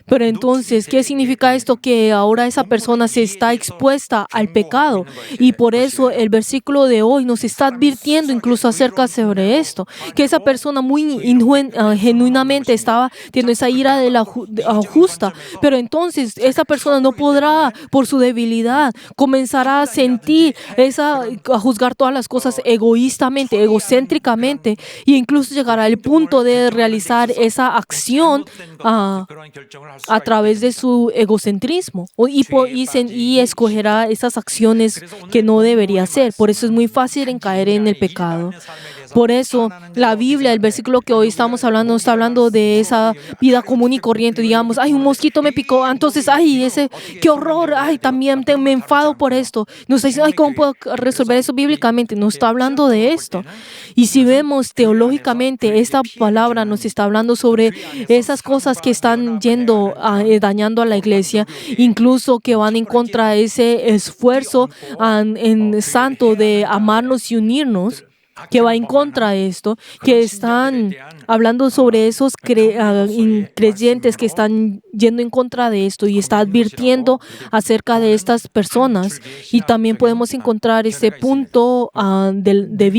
Pero entonces, ¿qué significa esto? Que ahora esa persona se está expuesta al pecado. Y por eso el versículo de hoy nos está advirtiendo incluso acerca sobre esto. Que esa persona muy genuinamente estaba teniendo esa ira de la justa. Pero entonces esa persona no podrá, por su debilidad, comenzará a sentir a juzgar todas las cosas egoístamente, egocéntricamente, e incluso llegará al punto de realizar esa acción a través de su egocentrismo y escogerá esas acciones que no debería hacer. Por eso es muy fácil en caer en el pecado. Por eso la Biblia, el versículo que hoy estamos hablando, está hablando de esa vida común y corriente. Digamos, un mosquito me picó, entonces, qué horror, también me enfado por esto. No está diciendo, ¿cómo puedo resolver eso bíblicamente? No está hablando de esto. Y si vemos teológicamente, esta palabra nos está hablando sobre esas cosas que están dañando a la iglesia, incluso que van en contra de ese esfuerzo santo de amarnos y unirnos, que va en contra de esto, que están hablando sobre esos creyentes que están yendo en contra de esto, y está advirtiendo acerca de estas personas. Y también podemos encontrar ese punto de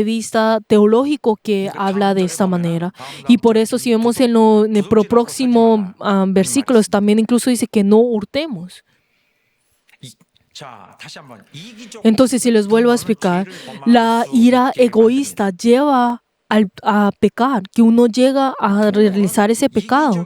vista teológico que habla de esta manera. Y por eso, si vemos en el próximo versículos, también incluso dice que no hurtemos. Entonces, si les vuelvo a explicar, la ira egoísta lleva a pecar, que uno llega a realizar ese pecado.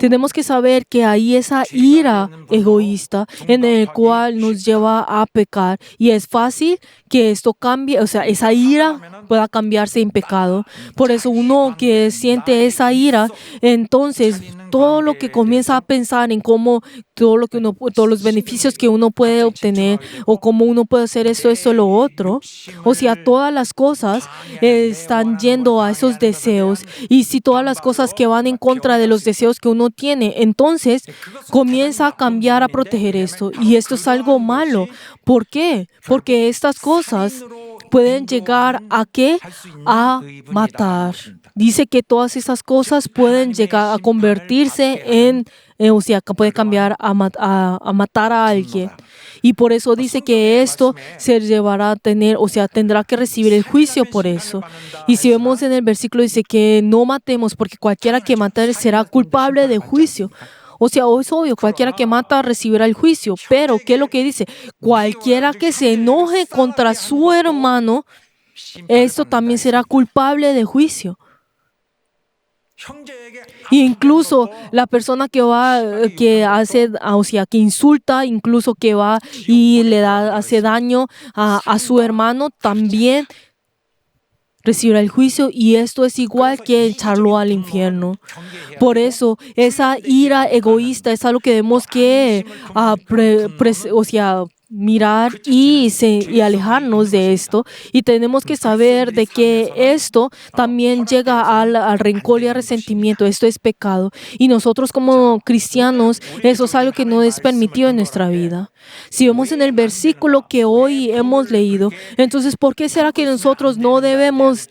tenemos que saber que hay esa ira egoísta en el cual nos lleva a pecar. Y es fácil que esto cambie, o sea, esa ira pueda cambiarse en pecado. Por eso uno que siente esa ira, entonces todo lo que comienza a pensar en cómo todos los beneficios que uno puede obtener o cómo uno puede hacer esto, lo otro. O sea, todas las cosas están yendo a esos deseos. Y si todas las cosas que van en contra de los deseos que uno tiene, entonces comienza a cambiar a proteger esto. Y esto es algo malo. ¿Por qué? Porque estas cosas pueden llegar a ¿qué? A matar. Dice que todas esas cosas pueden llegar a convertirse en, o sea, que puede cambiar a matar a alguien. Y por eso dice que esto se llevará a tener, o sea, tendrá que recibir el juicio por eso. Y si vemos en el versículo dice que no matemos porque cualquiera que mate será culpable de juicio. O sea, es obvio, cualquiera que mata recibirá el juicio. Pero, ¿qué es lo que dice? Cualquiera que se enoje contra su hermano, esto también será culpable de juicio. Incluso la persona que hace, o sea, que insulta, incluso que va y hace daño a su hermano, también recibirá el juicio, y esto es igual que echarlo al infierno. Por eso, esa ira egoísta es algo que debemos que mirar y alejarnos de esto. Y tenemos que saber de que esto también llega al rencor y al resentimiento. Esto es pecado. Y nosotros como cristianos, eso es algo que no es permitido en nuestra vida. Si vemos en el versículo que hoy hemos leído, entonces, ¿por qué será que nosotros no debemos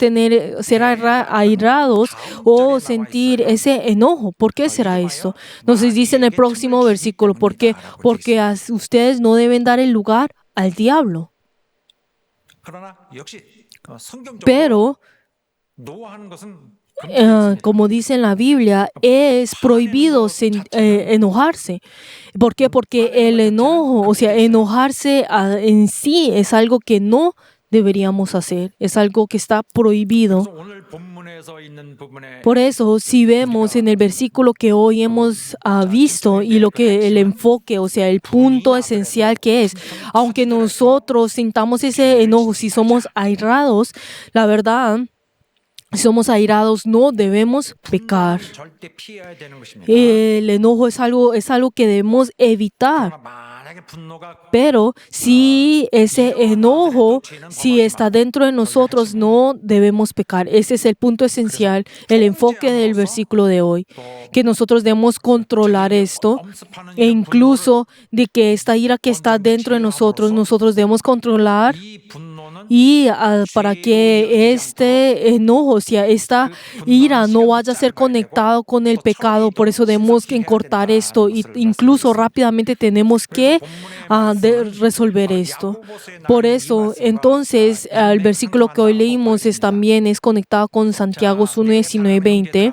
ser airados o sentir ese enojo? ¿Por qué será eso? Nos dice en el próximo versículo, ¿por qué? Porque ustedes no deben dar el lugar al diablo. Pero, como dice en la Biblia, es prohibido enojarse. ¿Por qué? Porque el enojo, o sea, enojarse en sí es algo que no deberíamos hacer. Es algo que está prohibido. Por eso, si vemos en el versículo que hoy hemos visto y lo que el enfoque, o sea, el punto esencial que es, aunque nosotros sintamos ese enojo, si somos airados, la verdad, si somos airados, no debemos pecar. El enojo es algo que debemos evitar. Pero si ese enojo, si está dentro de nosotros, no debemos pecar. Ese es el punto esencial, el enfoque del versículo de hoy, que nosotros debemos controlar esto, e incluso de que esta ira que está dentro de nosotros debemos controlar, y para que este enojo, o sea, esta ira no vaya a ser conectado con el pecado. Por eso debemos que cortar esto, y incluso rápidamente tenemos que resolver esto. Por eso, entonces, el versículo que hoy leímos también es conectado con Santiago 1, 19, 20.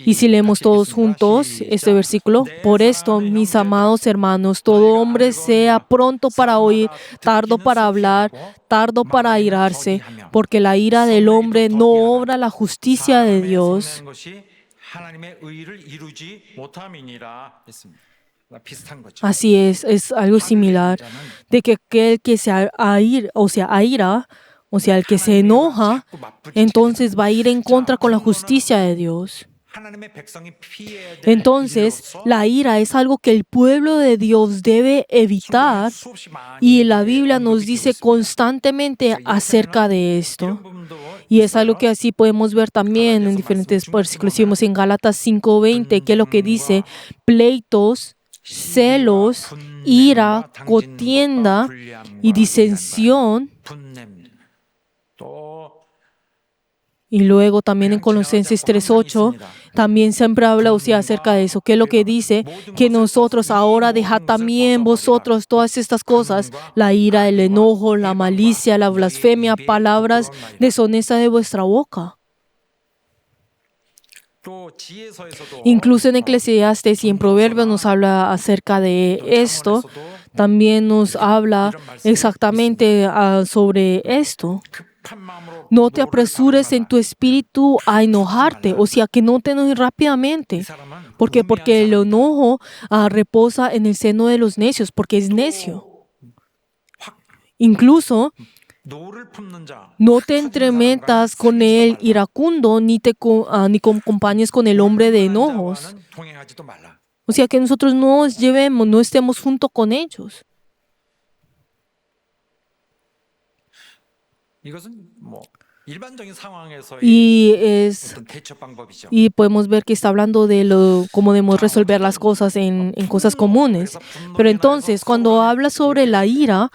Y si leemos todos juntos este versículo: por esto, mis amados hermanos, todo hombre sea pronto para oír, tardo para hablar, tardo para airarse, porque la ira del hombre no obra la justicia de Dios. Así es algo similar, de que aquel que se aira, o sea, el que se enoja, entonces va a ir en contra con la justicia de Dios. Entonces, la ira es algo que el pueblo de Dios debe evitar, y la Biblia nos dice constantemente acerca de esto. Y es algo que así podemos ver también en diferentes versículos. Si vemos en Gálatas 5:20, que es lo que dice: pleitos, celos, ira, contienda y disensión. Y luego también en Colosenses 3:8 también siempre habla acerca de eso, que es lo que dice, que nosotros ahora dejad también vosotros todas estas cosas: la ira, el enojo, la malicia, la blasfemia, palabras deshonestas de vuestra boca. Incluso en Eclesiastes y en Proverbios nos habla acerca de esto. También nos habla exactamente sobre esto. No te apresures en tu espíritu a enojarte, o sea, que no te enojes rápidamente. ¿Por qué? Porque el enojo reposa en el seno de los necios, porque es necio. Incluso no te entremetas con el iracundo, ni acompañes con el hombre de enojos. O sea, que nosotros no estemos junto con ellos. Y podemos ver que está hablando de cómo debemos resolver las cosas en cosas comunes. Pero entonces, cuando habla sobre la ira,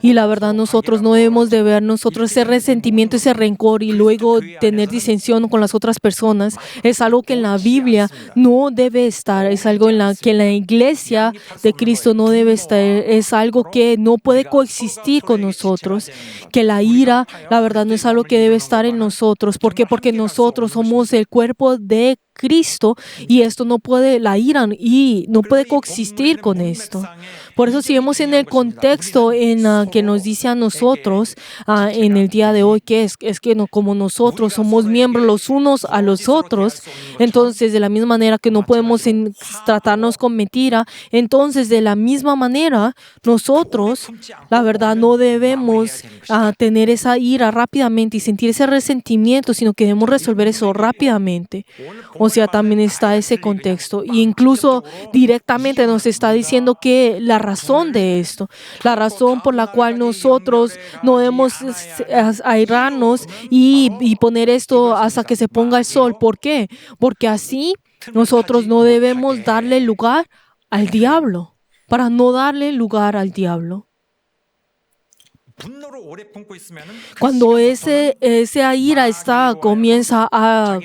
y la verdad nosotros no debemos de ver ese resentimiento, ese rencor y luego tener disensión con las otras personas, es algo que en la Biblia no debe estar, es algo que en la iglesia de Cristo no debe estar, es algo que no puede coexistir con nosotros, que la ira, la verdad, no es algo que debe estar en nosotros. ¿Por qué? Porque nosotros somos el cuerpo de Cristo y la ira y no puede coexistir con esto. Por eso si vemos en el contexto que nos dice a nosotros en el día de hoy, que es que como nosotros somos miembros los unos a los otros, entonces de la misma manera que no podemos tratarnos con mentira, entonces de la misma manera nosotros, la verdad, no debemos tener esa ira rápidamente y sentir ese resentimiento, sino que debemos resolver eso rápidamente. O sea, también está ese contexto. E incluso directamente nos está diciendo que la razón de esto, la razón por la cual nosotros no debemos airarnos y poner esto hasta que se ponga el sol. ¿Por qué? Porque así nosotros no debemos darle lugar al diablo, para no darle lugar al diablo. Cuando esa ira comienza a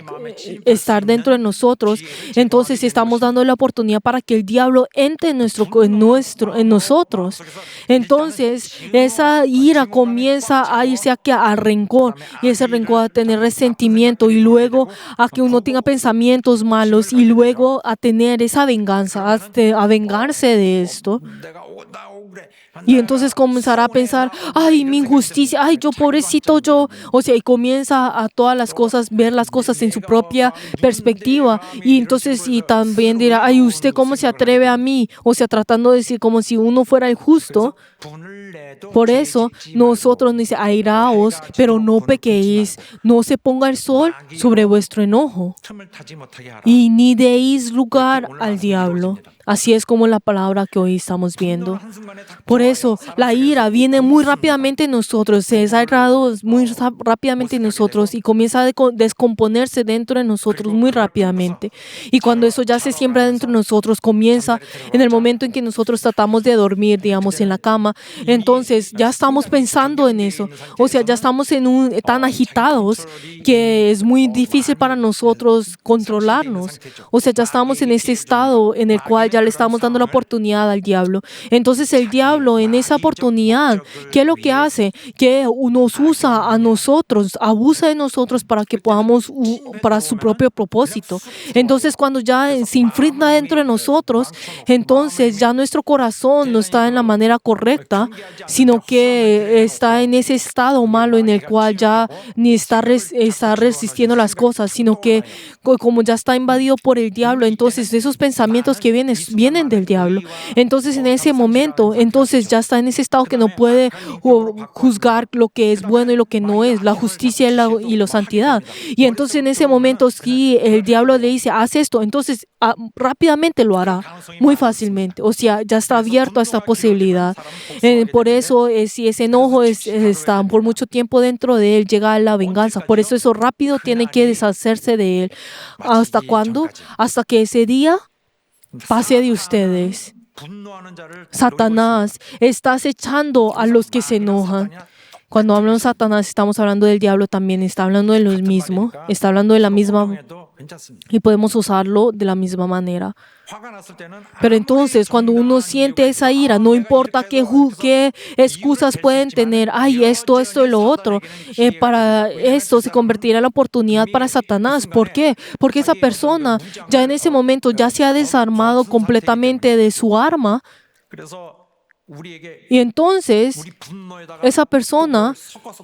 estar dentro de nosotros, entonces estamos dando la oportunidad para que el diablo entre en nosotros. Entonces esa ira comienza a irse al rencor, y ese rencor a tener resentimiento, y luego a que uno tenga pensamientos malos, y luego a tener esa venganza, a vengarse de esto. Y entonces comenzará a pensar, ay, mi injusticia, ay, yo pobrecito yo. O sea, y comienza a todas las cosas, ver las cosas en su propia perspectiva. Y entonces, y también dirá, ay, ¿usted cómo se atreve a mí? O sea, tratando de decir como si uno fuera el justo. Por eso, nosotros nos dice, airaos, pero no pequéis. No se ponga el sol sobre vuestro enojo. Y ni deis lugar al diablo. Así es como la palabra que hoy estamos viendo. Por eso, la ira viene muy rápidamente en nosotros, se desaira muy rápidamente en nosotros y comienza a descomponerse dentro de nosotros muy rápidamente. Y cuando eso ya se siembra dentro de nosotros, comienza en el momento en que nosotros tratamos de dormir, digamos, en la cama. Entonces, ya estamos pensando en eso. O sea, ya estamos tan agitados que es muy difícil para nosotros controlarnos. O sea, ya estamos en este estado en el cual ya le estamos dando la oportunidad al diablo. Entonces el diablo en esa oportunidad, ¿qué es lo que hace? Que nos usa a nosotros, abusa de nosotros para que podamos, para su propio propósito. Entonces cuando ya se infringe dentro de nosotros, entonces ya nuestro corazón no está en la manera correcta, sino que está en ese estado malo en el cual ya ni está resistiendo las cosas, sino que como ya está invadido por el diablo, entonces esos pensamientos que vienen del diablo. Entonces en ese momento, entonces ya está en ese estado que no puede juzgar lo que es bueno y lo que no es, la justicia y la santidad. Y entonces en ese momento, si el diablo le dice, haz esto, entonces rápidamente lo hará, muy fácilmente. O sea, ya está abierto a esta posibilidad. Por eso, si ese enojo está por mucho tiempo dentro de él, llega a la venganza. Por eso rápido tiene que deshacerse de él. ¿Hasta cuándo? Hasta que ese día pase de ustedes. Satanás está acechando a los que se enojan. Cuando hablamos de Satanás, estamos hablando del diablo también, está hablando de lo mismo, está hablando de la misma, y podemos usarlo de la misma manera. Pero entonces, cuando uno siente esa ira, no importa qué excusas pueden tener, ay, esto y lo otro, para esto se convertirá en la oportunidad para Satanás. ¿Por qué? Porque esa persona ya en ese momento ya se ha desarmado completamente de su arma. 우리에게 Y entonces, 우리 분노에다가 esa persona,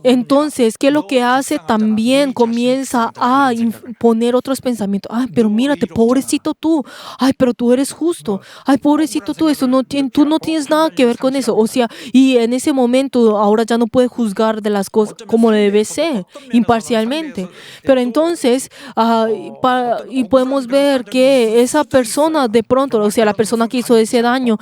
entonces, ¿qué es lo que hace? También comienza a poner otros pensamientos. Ay, pero mírate, pobrecito tú. Ay, pero tú eres justo. Ay, pobrecito tú, eso no tú no tienes nada que ver con eso. O sea, y en ese momento ahora ya no puede juzgar de las cosas como debe ser, imparcialmente. Pero entonces, y podemos ver que esa persona de pronto, o sea, la persona que hizo ese daño,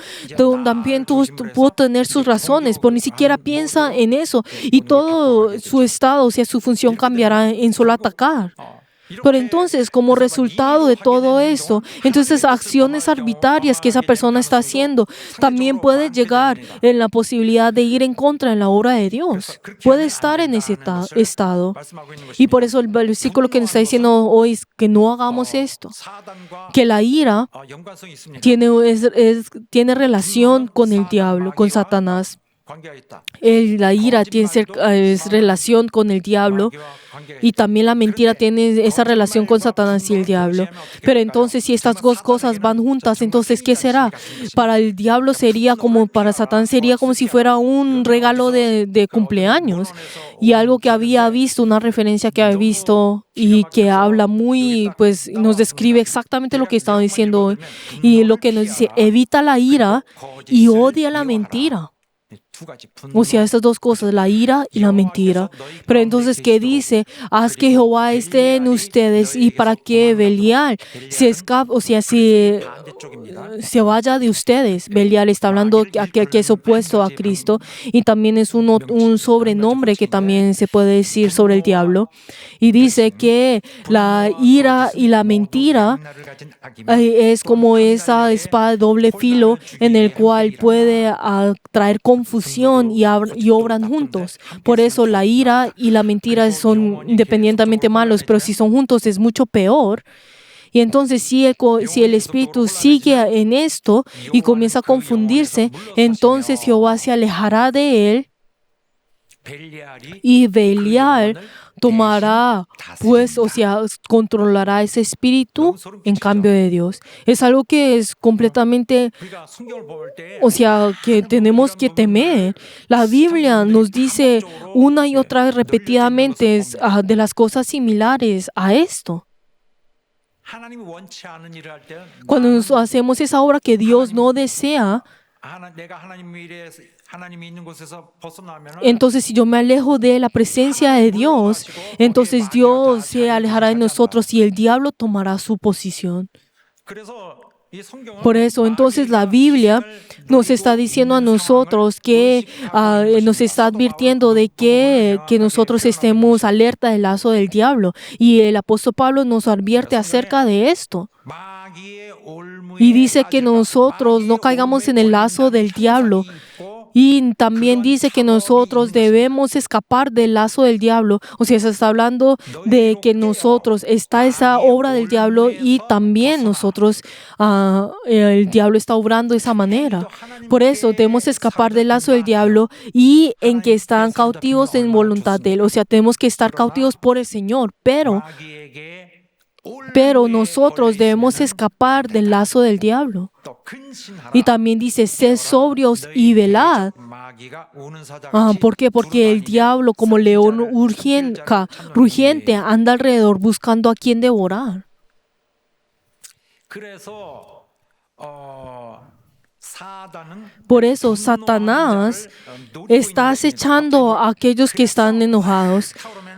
también pudo tener sus razones, pero ni siquiera piensa en eso. Y todo su estado, o sea, su función cambiará en solo atacar. Pero entonces, como resultado de todo esto, entonces acciones arbitrarias que esa persona está haciendo también puede llegar en la posibilidad de ir en contra de la obra de Dios. Puede estar en ese estado. Y por eso el versículo que nos está diciendo hoy es que no hagamos esto. Que la ira tiene relación con el diablo, con Satanás. La ira es relación con el diablo y también la mentira tiene esa relación con Satanás y el diablo. Pero entonces si estas dos cosas van juntas, entonces ¿qué será? Para el diablo para Satanás sería como si fuera un regalo de cumpleaños y algo que había visto, una referencia que había visto y que habla pues nos describe exactamente lo que estaba diciendo hoy y lo que nos dice, evita la ira y odia la mentira. O sea, estas dos cosas, la ira y la mentira. Pero entonces, ¿qué dice? Haz que Jehová esté en ustedes y para que Belial se escape, o sea, se vaya de ustedes. Belial está hablando de aquel que es opuesto a Cristo y también es un sobrenombre que también se puede decir sobre el diablo. Y dice que la ira y la mentira es como esa espada de doble filo en el cual puede traer confusión y obran juntos. Por eso la ira y la mentira son independientemente malos, pero si son juntos es mucho peor. Y entonces si el espíritu sigue en esto y comienza a confundirse, entonces Jehová se alejará de él y Belial tomará, pues, o sea, controlará ese espíritu en cambio de Dios. Es algo que es completamente, o sea, que tenemos que temer. La Biblia nos dice una y otra vez repetidamente de las cosas similares a esto. Cuando hacemos esa obra que Dios no desea, entonces si yo me alejo de la presencia de Dios, entonces Dios se alejará de nosotros y el diablo tomará su posición. Por eso, entonces la Biblia nos está diciendo a nosotros que nos está advirtiendo de que nosotros estemos alerta del lazo del diablo. Y el apóstol Pablo nos advierte acerca de esto. Y dice que nosotros no caigamos en el lazo del diablo. Y también dice que nosotros debemos escapar del lazo del diablo. O sea, se está hablando de que nosotros, está esa obra del diablo y también nosotros, el diablo está obrando de esa manera. Por eso debemos escapar del lazo del diablo y en que están cautivos en voluntad de él. O sea, tenemos que estar cautivos por el Señor, pero nosotros debemos escapar del lazo del diablo. Y también dice, sed sobrios y velad. ¿Por qué? Porque el diablo, como león rugiente, anda alrededor buscando a quien devorar. Por eso Satanás está acechando a aquellos que están enojados.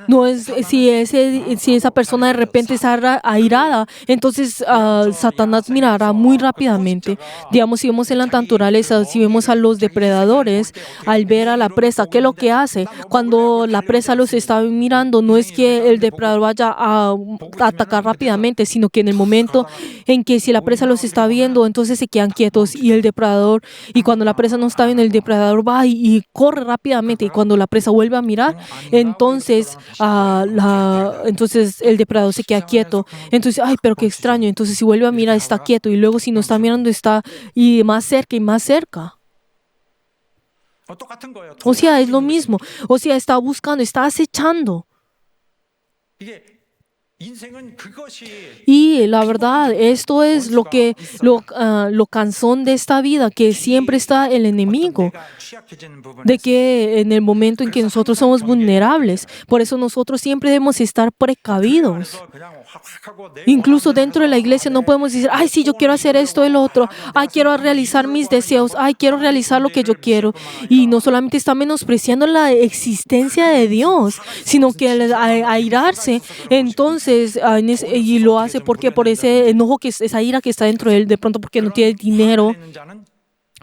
No es si esa persona de repente está airada, entonces Satanás mirará muy rápidamente. Digamos, si vemos en la naturaleza, si vemos a los depredadores, al ver a la presa, ¿qué es lo que hace? Cuando la presa los está mirando, no es que el depredador vaya a atacar rápidamente, sino que en el momento en que si la presa los está viendo, entonces se quedan quietos y cuando la presa no está viendo, el depredador va y corre rápidamente, y cuando la presa vuelve a mirar, entonces el depredador se queda quieto. Entonces, ay, pero qué extraño. Entonces, si vuelve a mirar, está quieto. Y luego, si no está mirando, está y más cerca y más cerca. O sea, es lo mismo. O sea, está buscando, está acechando. 인생은 그것이 Y la verdad, esto es lo cansón de esta vida, que siempre está el enemigo, 내가 취약해지는 부분에 de que en el momento en que nosotros somos vulnerables, por eso nosotros siempre debemos estar precavidos. 그래서 그냥 확 하고 내 Incluso dentro de la iglesia no podemos decir, ay, sí, yo quiero hacer esto, el otro, ay, quiero realizar mis deseos, ay, quiero realizar lo que yo quiero. Y no solamente está menospreciando la existencia de Dios, sino que al airarse, entonces, y lo hace porque por ese enojo, esa ira que está dentro de él, de pronto porque no tiene dinero. 있는 자는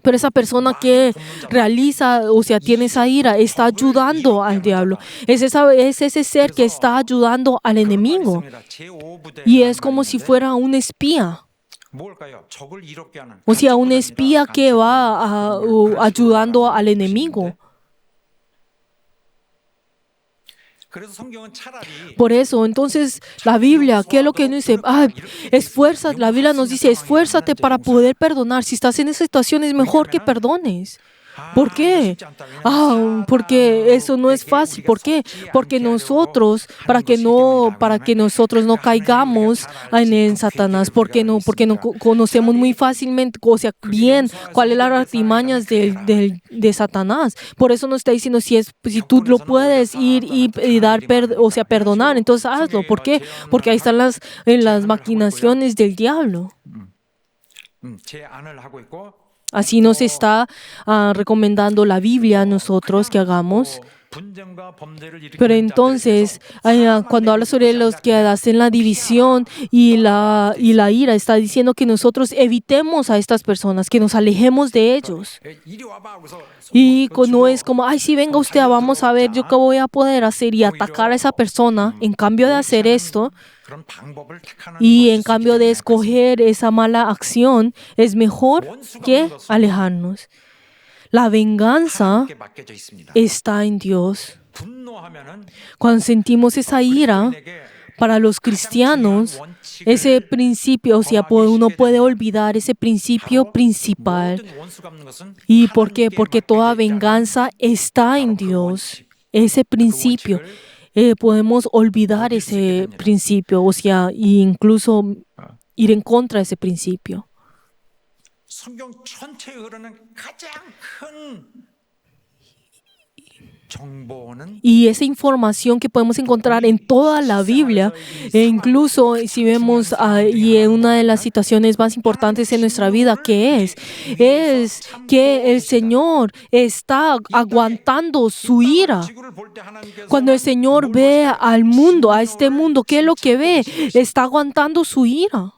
Pero esa persona que realiza, o sea, tiene esa ira, está ayudando al diablo. Es ese ser que está ayudando al enemigo. 있습니다. 제5부대 Y es como si fuera un espía. 뭘까요? 적을 이롭게 하는 O sea, un espía que va ayudando al enemigo. 그래서 성경은 차라리 Por eso, entonces, la Biblia, ¿qué es lo que nos dice? La Biblia nos dice, esfuérzate para poder perdonar. Si estás en esa situación, es mejor que perdones. ¿Por qué? Porque eso no es fácil. ¿Por qué? Porque nosotros, para que nosotros no caigamos en Satanás, porque no conocemos muy fácilmente, o sea, bien cuáles son las artimañas de Satanás. Por eso nos está diciendo, si tú lo puedes ir y dar, perdonar, entonces hazlo. ¿Por qué? Porque ahí están las maquinaciones del diablo. 제안을 하고 있고 Así nos está recomendando la Biblia a nosotros que hagamos. 분쟁과 범죄를 일으키는 Pero entonces, cuando habla sobre los que hacen la división y la ira, está diciendo que nosotros evitemos a estas personas, que nos alejemos de ellos. 자들이 이리 와봐 하고서 Y no es como, ay, sí, venga usted, vamos a ver yo qué voy a poder hacer y atacar a esa persona. En cambio de hacer esto, 그런 방법을 택하는 y en cambio de escoger esa mala acción, es mejor que alejarnos. La venganza 하나님께 맡겨져 있습니다. está en Dios. 분노하면은 Cuando sentimos esa ira, 우리에게 para los cristianos, ese principio, o sea, uno puede olvidar ese principio principal. 모든 원수 갚는 것은 ¿Y por qué? Porque toda venganza está en Dios. Ese principio. Podemos olvidar ese principio, o sea, e incluso ir en contra de ese principio. 성경 전체에 흐르는 가장 큰 정보는 Y esa información que podemos encontrar en toda la Biblia, e incluso si vemos y en una de las situaciones más importantes en nuestra vida, que es que el Señor está aguantando su ira. 지구를 볼 때 하나님께서 Cuando el Señor ve al mundo, a este mundo, ¿qué es lo que ve? Está aguantando su ira.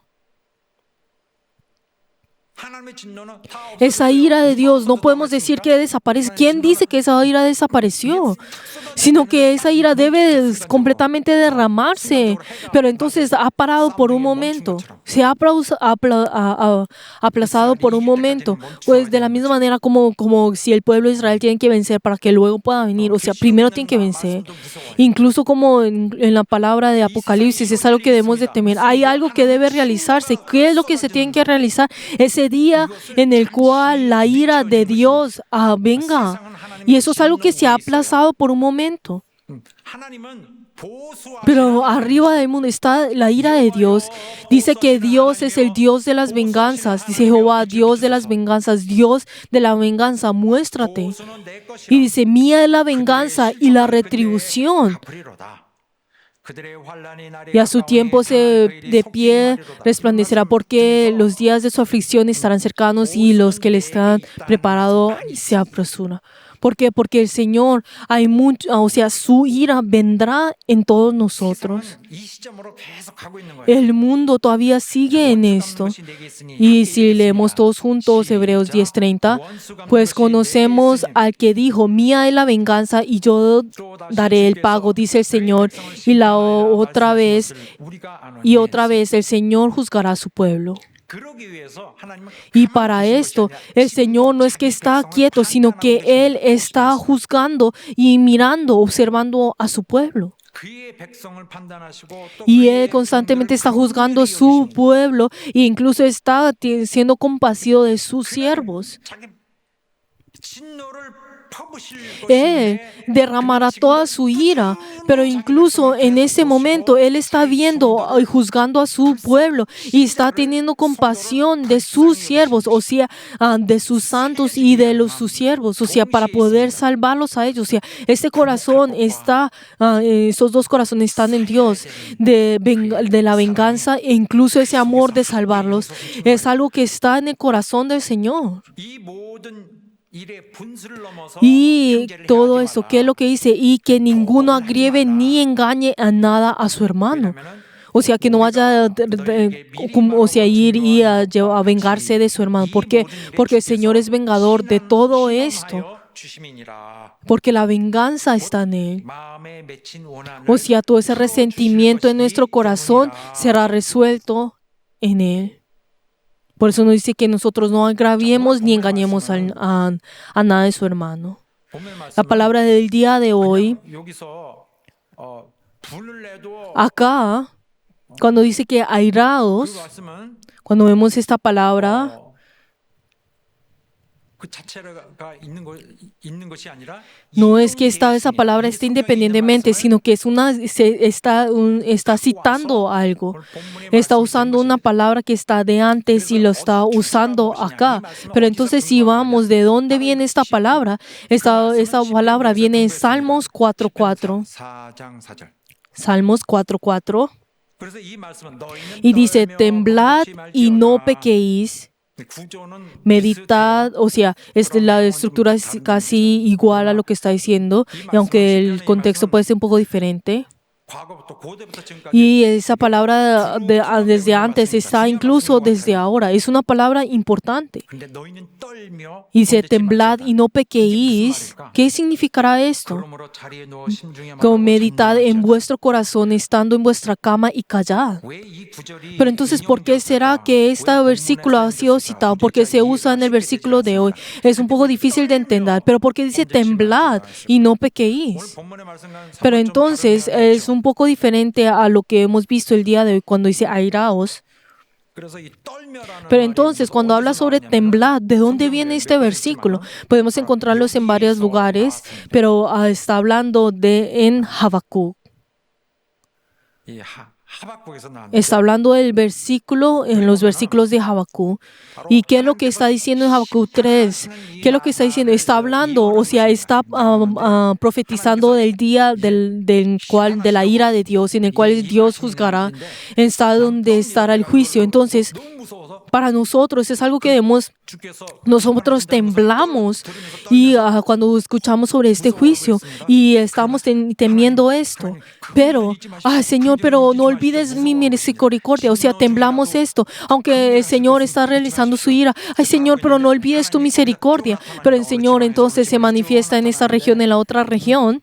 하나님의 진노는 다 Esa ira de Dios no podemos decir que desaparece. ¿Quién dice que esa ira desapareció? Sino que esa ira debe completamente derramarse. Pero entonces ha parado por un momento. Se ha aplazado por un momento. Pues de la misma manera como si el pueblo de Israel tiene que vencer para que luego pueda venir. O sea, primero tiene que vencer. Incluso como en la palabra de Apocalipsis, es algo que debemos de temer. Hay algo que debe realizarse. ¿Qué es lo que se tiene que realizar? Ese día en el cual la ira de Dios venga. Y eso es algo que se ha aplazado por un momento. 하나님은 보수하시는 Pero arriba del mundo está la ira de Dios. Dice que Dios es el Dios de las venganzas. Dice Jehová, Dios de las venganzas, Dios de la venganza, muéstrate. 보수는 내 것이라 Y dice, mía es la venganza y la retribución. 갚으리로다. 그들의 환난이 날이 Y a su tiempo de pie resplandecerá, porque los días de su aflicción estarán cercanos y los que le están preparados se apresuran. ¿Por qué? Porque el Señor, o sea, su ira vendrá en todos nosotros. 이 시점으로 계속 가고 있는 거예요. El mundo todavía sigue en esto. Y si leemos todos juntos Hebreos 10:30, pues conocemos al que dijo, mía es la venganza y yo daré el pago, dice el Señor. Y otra vez el Señor juzgará a su pueblo. Y para esto, el Señor no es que está quieto, sino que Él está juzgando y mirando, observando a su pueblo. Y Él constantemente está juzgando su pueblo e incluso está siendo compasivo de sus siervos. Él derramará toda su ira, pero incluso en ese momento Él está viendo y juzgando a su pueblo y está teniendo compasión de sus siervos, o sea, de sus santos y de sus siervos, o sea, para poder salvarlos a ellos. O sea, este corazón está, esos dos corazones están en Dios, de la venganza e incluso ese amor de salvarlos. Es algo que está en el corazón del Señor. Y todo eso, ¿qué es lo que dice? Y que ninguno agrieve ni engañe a nada a su hermano. O sea, que no vaya o sea, ir y a vengarse de su hermano. ¿Por qué? Porque el Señor es vengador de todo esto. Porque la venganza está en Él. O sea, todo ese resentimiento en nuestro corazón será resuelto en Él. Por eso nos dice que nosotros no agraviemos ni engañemos a nada de su hermano. La palabra del día de hoy, acá, cuando dice que airados, cuando vemos esta palabra, no es que esa palabra esté independientemente, sino que está citando algo. Está usando una palabra que está de antes y lo está usando acá. Pero entonces si vamos de dónde viene esta palabra, esta palabra viene en Salmos 4:4. Salmos 4:4. Y dice, temblad y no pequéis. Meditad, o sea, la estructura es casi igual a lo que está diciendo, y aunque el contexto puede ser un poco diferente. Y esa palabra desde antes está incluso desde ahora. Es una palabra importante. Y dice, temblad y no pequéis. ¿Qué significará esto? Como meditad en vuestro corazón estando en vuestra cama y callad. Pero entonces, ¿por qué será que este versículo ha sido citado? Porque se usa en el versículo de hoy. Es un poco difícil de entender, pero porque dice temblad y no pequéis. Pero entonces es un poco diferente a lo que hemos visto el día de hoy cuando dice airaos. Pero entonces, cuando habla sobre temblad, ¿de dónde viene este versículo? Podemos encontrarlos en varios lugares, pero está hablando en Habacuc. Está hablando del versículo, en los versículos de Habacuc. ¿Y qué es lo que está diciendo en Habacuc 3? ¿Qué es lo que está diciendo? Está hablando, o sea, está profetizando del día de la ira de Dios, en el cual Dios juzgará, está donde estará el juicio. Entonces, para nosotros es algo que nosotros temblamos y cuando escuchamos sobre este juicio y estamos temiendo esto. Pero, Señor, pero no olvides mi misericordia. O sea, temblamos esto. Aunque el Señor está realizando su ira. Señor, pero no olvides tu misericordia. Pero el Señor entonces se manifiesta en esta región, en la otra región.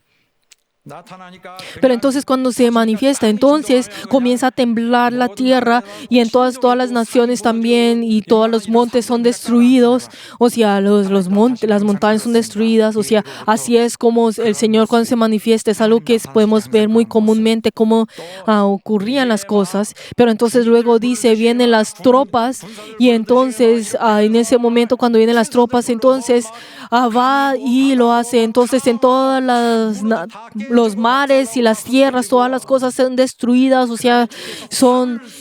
Pero entonces cuando se manifiesta, entonces comienza a temblar la tierra y en todas las naciones también y todos los montes son destruidos, o sea, las montañas son destruidas, o sea, así es como el Señor cuando se manifiesta, es algo que podemos ver muy comúnmente cómo ocurrían las cosas, pero entonces luego dice, vienen las tropas y entonces en ese momento cuando vienen las tropas, entonces va y lo hace, entonces en todas los mares y las tierras, todas las cosas son destruidas, o sea,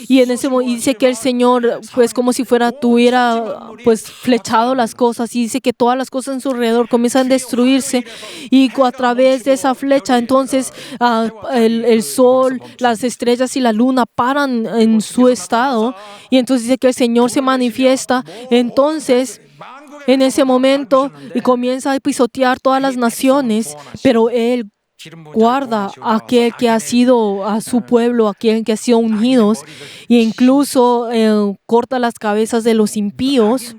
y en ese momento dice que el Señor, pues como si tuviera pues flechado las cosas, y dice que todas las cosas en su alrededor comienzan a destruirse, y a través de esa flecha, entonces el sol, las estrellas y la luna paran en su estado, y entonces dice que el Señor se manifiesta, entonces en ese momento, y comienza a pisotear todas las naciones, pero Él guarda a aquel que ha sido a su pueblo, a aquel que ha sido ungidos, e incluso corta las cabezas de los impíos.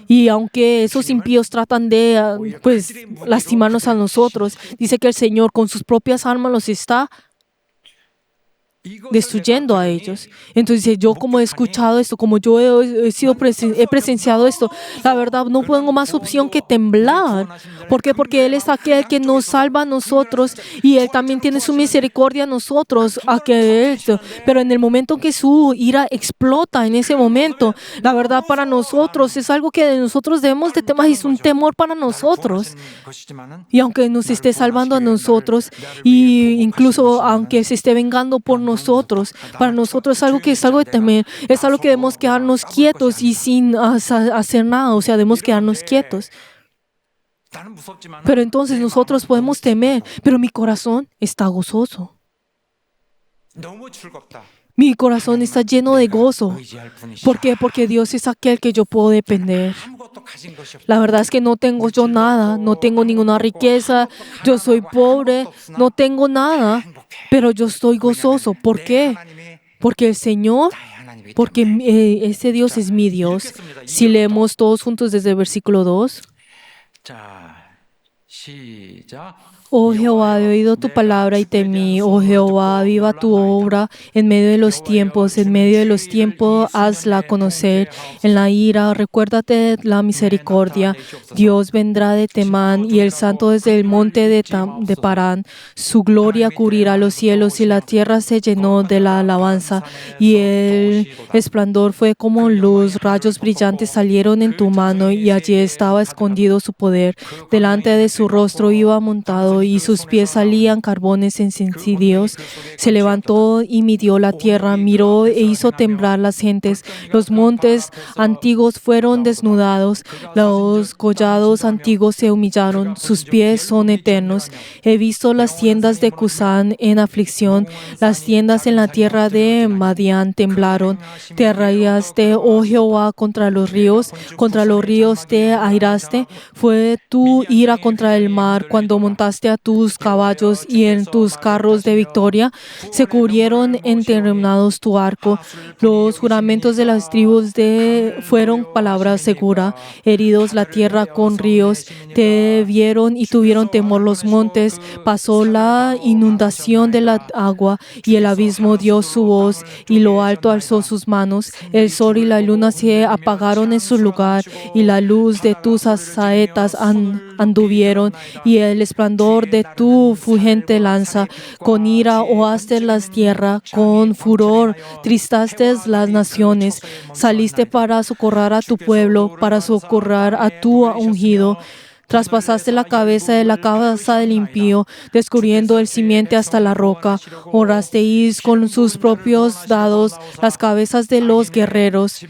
Y aunque esos impíos tratan de pues lastimarnos a nosotros, dice que el Señor con sus propias armas los está destruyendo a ellos. Entonces yo como he escuchado esto, como yo he presenciado esto, la verdad no tengo más opción que temblar. ¿Por qué? Porque Él es aquel que nos salva a nosotros y Él también tiene su misericordia a nosotros. Pero en el momento en que su ira explota, en ese momento, la verdad para nosotros es algo que nosotros debemos de temer, es un temor para nosotros. Y aunque nos esté salvando a nosotros, y incluso aunque se esté vengando por nosotros, para nosotros es algo de temer, es algo que debemos quedarnos quietos y sin hacer nada, o sea, debemos quedarnos quietos. Pero entonces nosotros podemos temer, pero mi corazón está gozoso. Mi corazón está lleno de gozo. ¿Por qué? Porque Dios es aquel que yo puedo depender. La verdad es que no tengo yo nada, no tengo ninguna riqueza, yo soy pobre, no tengo nada, pero yo estoy gozoso. ¿Por qué? Porque el Señor, porque ese Dios es mi Dios. Si leemos todos juntos desde el versículo 2. Oh Jehová, he oído tu palabra y temí. Oh Jehová, viva tu obra en medio de los tiempos. En medio de los tiempos, hazla conocer. En la ira, recuérdate de la misericordia. Dios vendrá de Temán y el Santo desde el monte de Parán. Su gloria cubrirá los cielos y la tierra se llenó de la alabanza. Y el resplandor fue como luz. Rayos brillantes salieron en tu mano y allí estaba escondido su poder. Delante de su rostro iba montado y sus pies salían carbones encendidos. Se levantó y midió la tierra, miró e hizo temblar las gentes. Los montes antiguos fueron desnudados, los collados antiguos se humillaron, sus pies son eternos. He visto las tiendas de Cusán en aflicción, las tiendas en la tierra de Madián temblaron. Te arraigaste, oh Jehová, contra los ríos te airaste. Fue tu ira contra el mar cuando montaste a tus caballos y en tus carros de victoria. Se cubrieron enterrados tu arco. Los juramentos de las tribus fueron palabra segura. Heridos la tierra con ríos. Te vieron y tuvieron temor los montes. Pasó la inundación de la agua y el abismo dio su voz y lo alto alzó sus manos. El sol y la luna se apagaron en su lugar y la luz de tus saetas anduvieron y el resplandor de tu fulgente lanza. Con ira oaste las tierras, con furor tristaste las naciones. Saliste para socorrer a tu pueblo, para socorrer a tu ungido. Traspasaste la cabeza de la casa del impío, descubriendo el simiente hasta la roca. Honrasteis con sus propios dados las cabezas de los guerreros,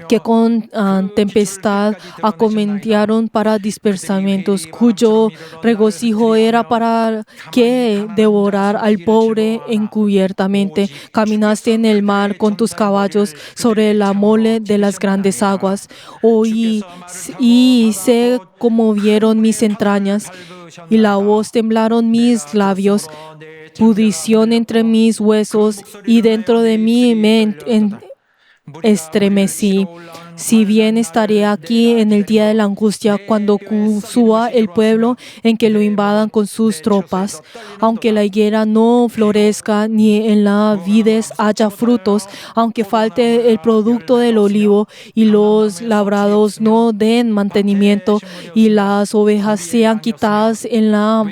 que con tempestad acometearon para dispersamientos, cuyo regocijo era para que devorar al pobre encubiertamente. Caminaste en el mar con tus caballos sobre la mole de las grandes aguas. Oí y se conmovieron mis entrañas y la voz temblaron mis labios. Pudrición entre mis huesos y dentro de mí me estremecí. Si bien estaré aquí en el día de la angustia, cuando suba el pueblo en que lo invadan con sus tropas. Aunque la higuera no florezca, ni en la vides haya frutos, aunque falte el producto del olivo, y los labrados no den mantenimiento, y las ovejas sean quitadas en la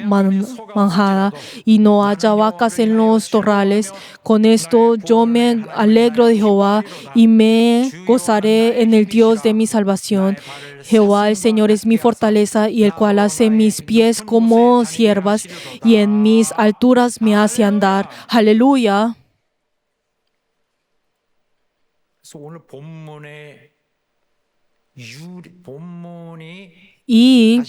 manjada, y no haya vacas en los torrales. Con esto yo me alegro de Jehová, y me gozaré en el Dios de mi salvación. Jehová el Señor es mi fortaleza y el cual hace mis pies como ciervas y en mis alturas me hace andar. Aleluya. Y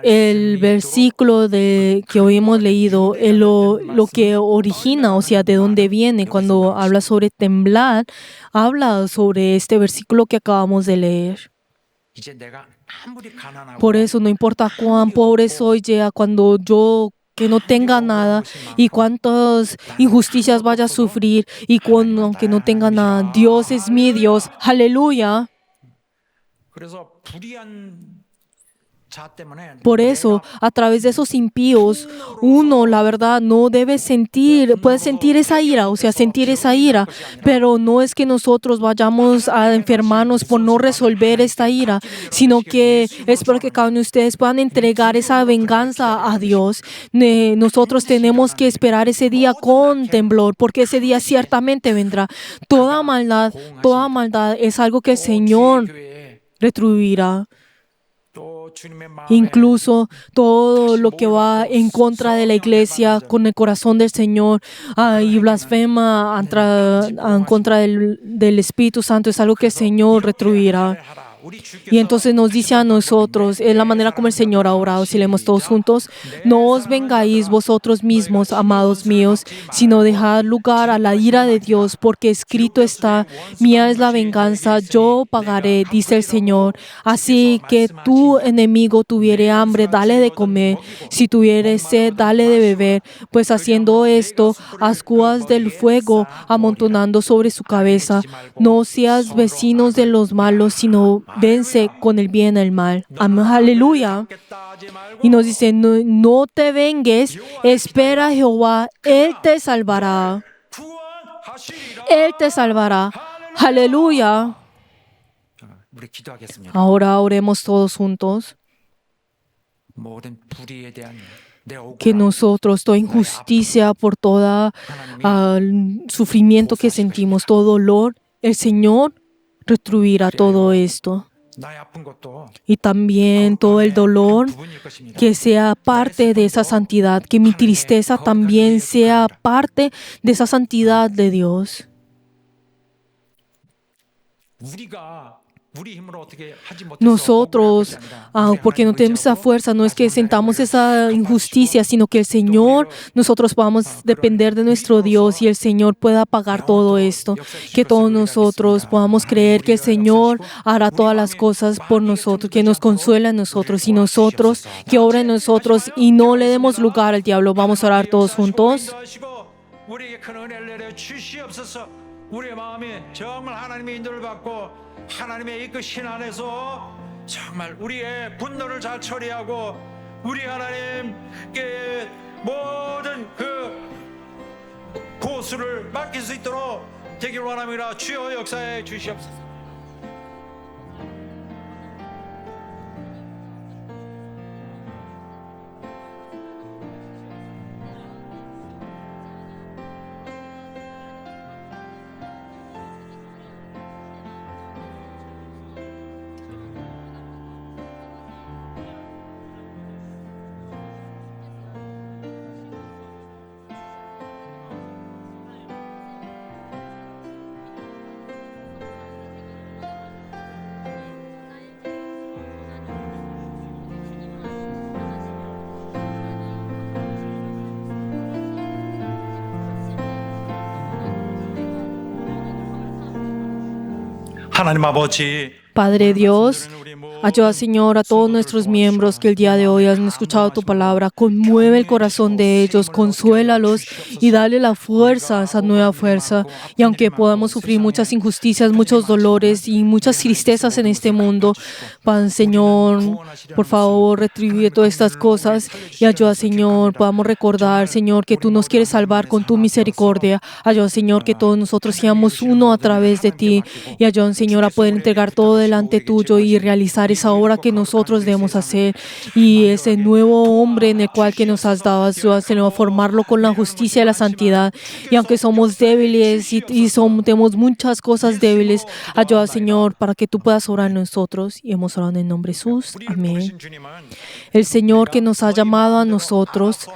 el versículo que hoy hemos leído, lo que origina, o sea, de dónde viene, cuando habla sobre temblar, habla sobre este versículo que acabamos de leer. Por eso, no importa cuán pobre soy, ya cuando yo que no tenga nada y cuántas injusticias vaya a sufrir y aunque no tenga nada, Dios es mi Dios. Aleluya. Por eso, a través de esos impíos, uno, la verdad, no debe sentir, puede sentir esa ira, o sea, sentir esa ira, pero no es que nosotros vayamos a enfermarnos por no resolver esta ira, sino que espero que cada uno de ustedes puedan entregar esa venganza a Dios. Nosotros tenemos que esperar ese día con temblor, porque ese día ciertamente vendrá. Toda maldad es algo que el Señor retribuirá. Incluso todo lo que va en contra de la iglesia con el corazón del Señor y blasfema en contra del Espíritu Santo es algo que el Señor retribuirá. Y entonces nos dice a nosotros, es la manera como el Señor ha orado, si leemos todos juntos: no os vengáis vosotros mismos, amados míos, sino dejad lugar a la ira de Dios, porque escrito está: mía es la venganza, yo pagaré, dice el Señor. Así que tu enemigo tuviere hambre, dale de comer; si tuviere sed, dale de beber, pues haciendo esto, ascuas del fuego amontonando sobre su cabeza. No seas vecinos de los malos, sino vence con el bien el mal. Amén, aleluya. Y nos dice: no te vengues, espera a Jehová, Él te salvará. Él te salvará. Aleluya. Ahora oremos todos juntos. Que nosotros, toda injusticia, por todo sufrimiento que sentimos, todo dolor, el Señor retribuirá todo esto. Y también todo el dolor, que sea parte de esa santidad, que mi tristeza también sea parte de esa santidad de Dios. Nosotros, porque no tenemos esa fuerza, no es que sentamos esa injusticia, sino que el Señor, nosotros podamos depender de nuestro Dios y el Señor pueda pagar todo esto. Que todos nosotros podamos creer que el Señor hará todas las cosas por nosotros, que nos consuela en nosotros y nosotros, que obra en nosotros y no le demos lugar al diablo. Vamos a orar todos juntos. 하나님의 이끄신 안에서 정말 우리의 분노를 잘 처리하고 우리 하나님께 모든 그 보수를 맡길 수 있도록 되길 원합니다. 주여 역사해 주시옵소서. 하나님 아버지, Padre Dios, ayuda, Señor, a todos nuestros miembros que el día de hoy han escuchado tu palabra. Conmueve el corazón de ellos, consuélalos y dale la fuerza, esa nueva fuerza. Y aunque podamos sufrir muchas injusticias, muchos dolores y muchas tristezas en este mundo, Padre, Señor, por favor, retribuye todas estas cosas y ayuda, Señor, podamos recordar, Señor, que tú nos quieres salvar con tu misericordia. Ayuda, Señor, que todos nosotros seamos uno a través de ti y ayuda, Señor, a poder entregar todo delante tuyo y realizar esa obra que nosotros debemos hacer y ese nuevo hombre en el cual que nos has dado, Señor, a formarlo con la justicia y la santidad. Y aunque somos débiles y tenemos muchas cosas débiles, ayuda, Señor, para que tú puedas orar en nosotros. Y hemos orado en el nombre de Jesús. Amén. El Señor que nos ha llamado a nosotros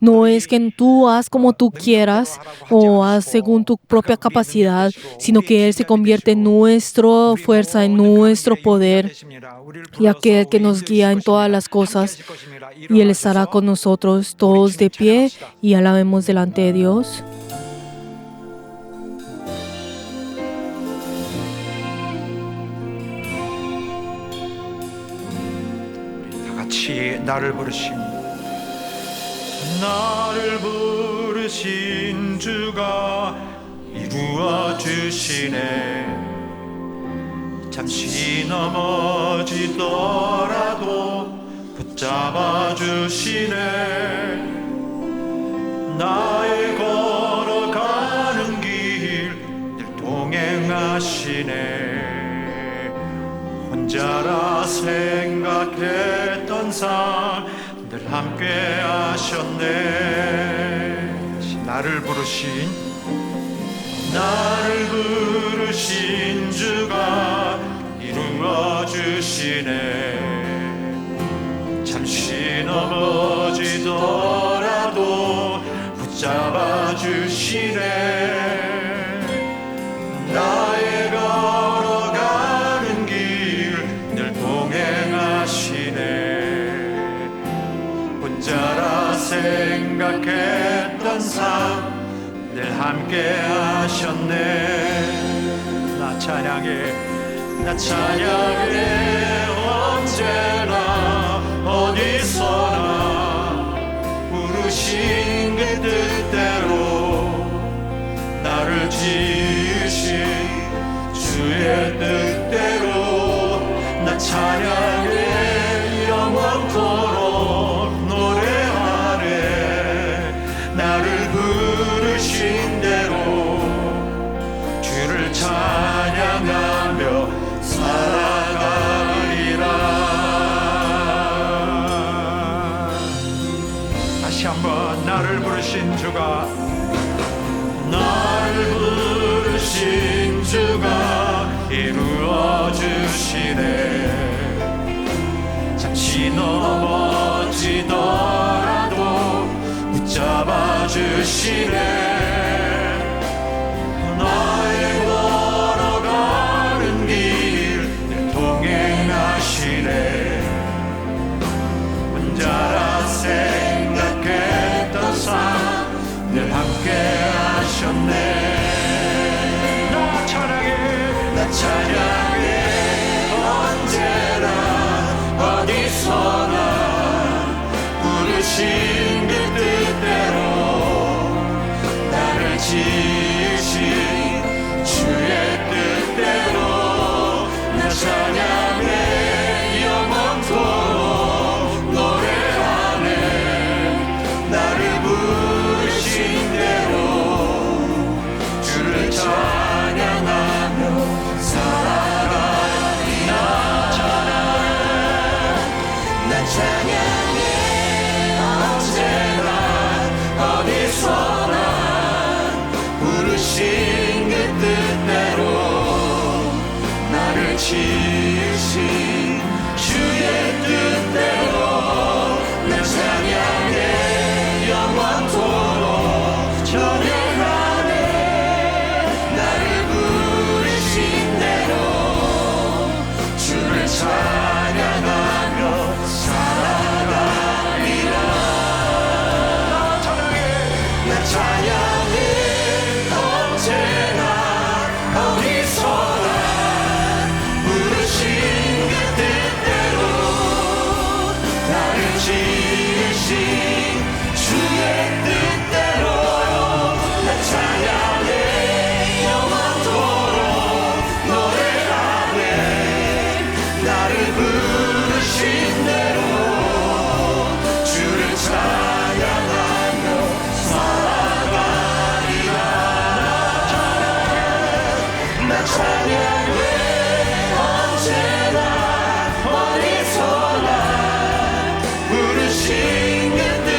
no es que tú haz como tú quieras o haz según tu propia capacidad, sino que Él se convierte en nuestra fuerza, en nuestro poder, y aquel que nos guía en todas las cosas. Y Él estará con nosotros todos de pie y alabemos delante de Dios. 다 같이 나를 부르신 주가 이루어 주시네. 잠시 넘어지더라도 붙잡아 주시네. 나의 걸어가는 길 늘 동행하시네. 혼자라 생각했던 삶 늘 함께 하셨네. 나를 부르신 주가 이루어 주시네. 잠시 넘어지더라도 붙잡아 주시네. 나의 걸어가는 길 늘 동행하시네. 혼자라 생각했던 삶 늘 함께 하셨네. 나 찬양해 언제나 어디서나 부르신 그 뜻대로 나를 지으신 주의 뜻대로 나 찬양해 영원토록 노래하네. 나를 부르신 대로 주를 찬양하며 살아가리라. 다시 한번 나를 부르신 주가 이루어 주시네. 잠시 넘어지더라도 붙잡아 주시네. 나의 걸어가는 길 늘 동행하시네. 혼자라 생각했던 삶 늘 함께 하셨네. 나 찬양해 언제나 어디서나 부르신 그 뜻대로 나를 지으신 주의 뜻대로 나 찬양해 영원토록 노래하네. 나를 부르신 대로 주를 찬양하며 살아가리라. 나 찬양해 언제나 어디서나 부르신 그 뜻대로 나를 지으신 주의 뜻대로 나 찬양해 영원토록 전해하네. 나를 부르신 대로 주를 찬양하며 살아가리라. 나 찬양해 언제나 어디서나 부르신 그 뜻대로 나를 지으신 주의 뜻대로 나 찬양해 영원토록 노래하네. 나를 부르신 대로 주를 찬양하며 살아가리라. 나 찬양해 언제나 어디서나 부르신 그 뜻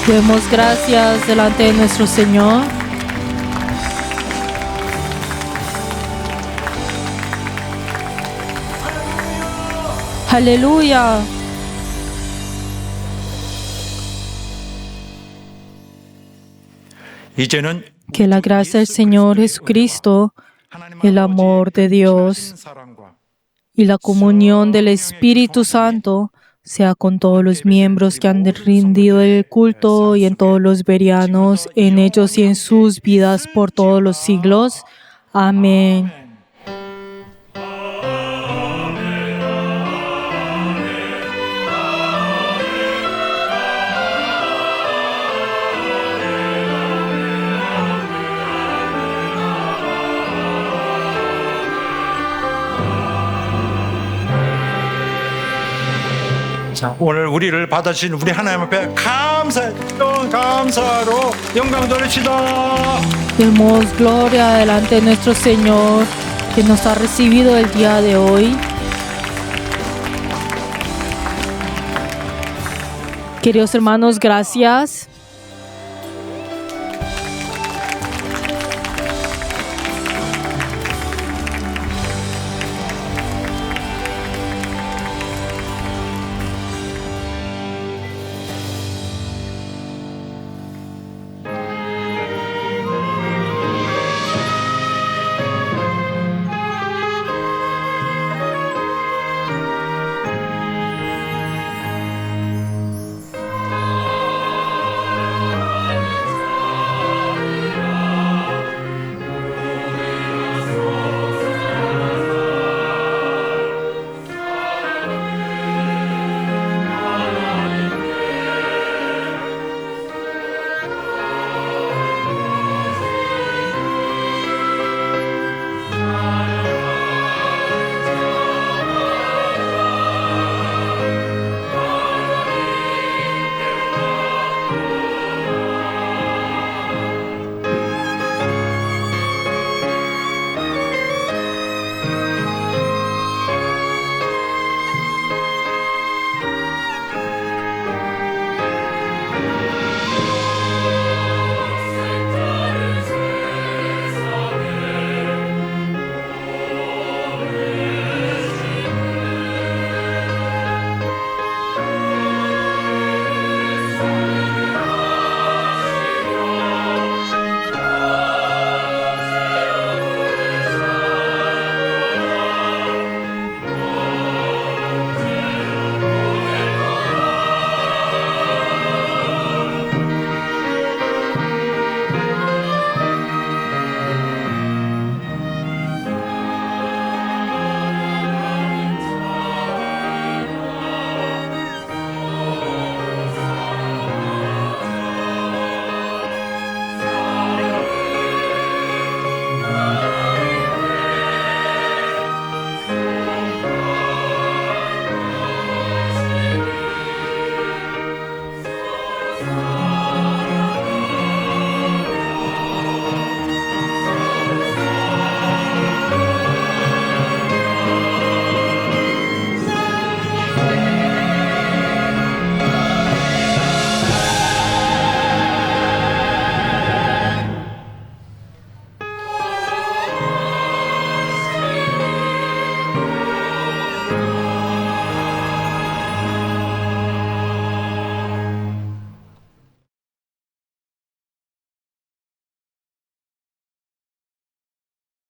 Demos gracias delante de nuestro Señor. Aleluya. 이제는 Que la gracia del Señor Jesucristo, el amor de Dios y la comunión del Espíritu Santo sea con todos los miembros que han rendido el culto y en todos los verianos, en ellos y en sus vidas por todos los siglos. Amén. 자, 오늘 우리를 받아주신 우리 하나님 앞에 감사로 영광 돌립시다. Demos gloria delante de nuestro Señor que nos ha recibido el día de hoy. Queridos hermanos, gracias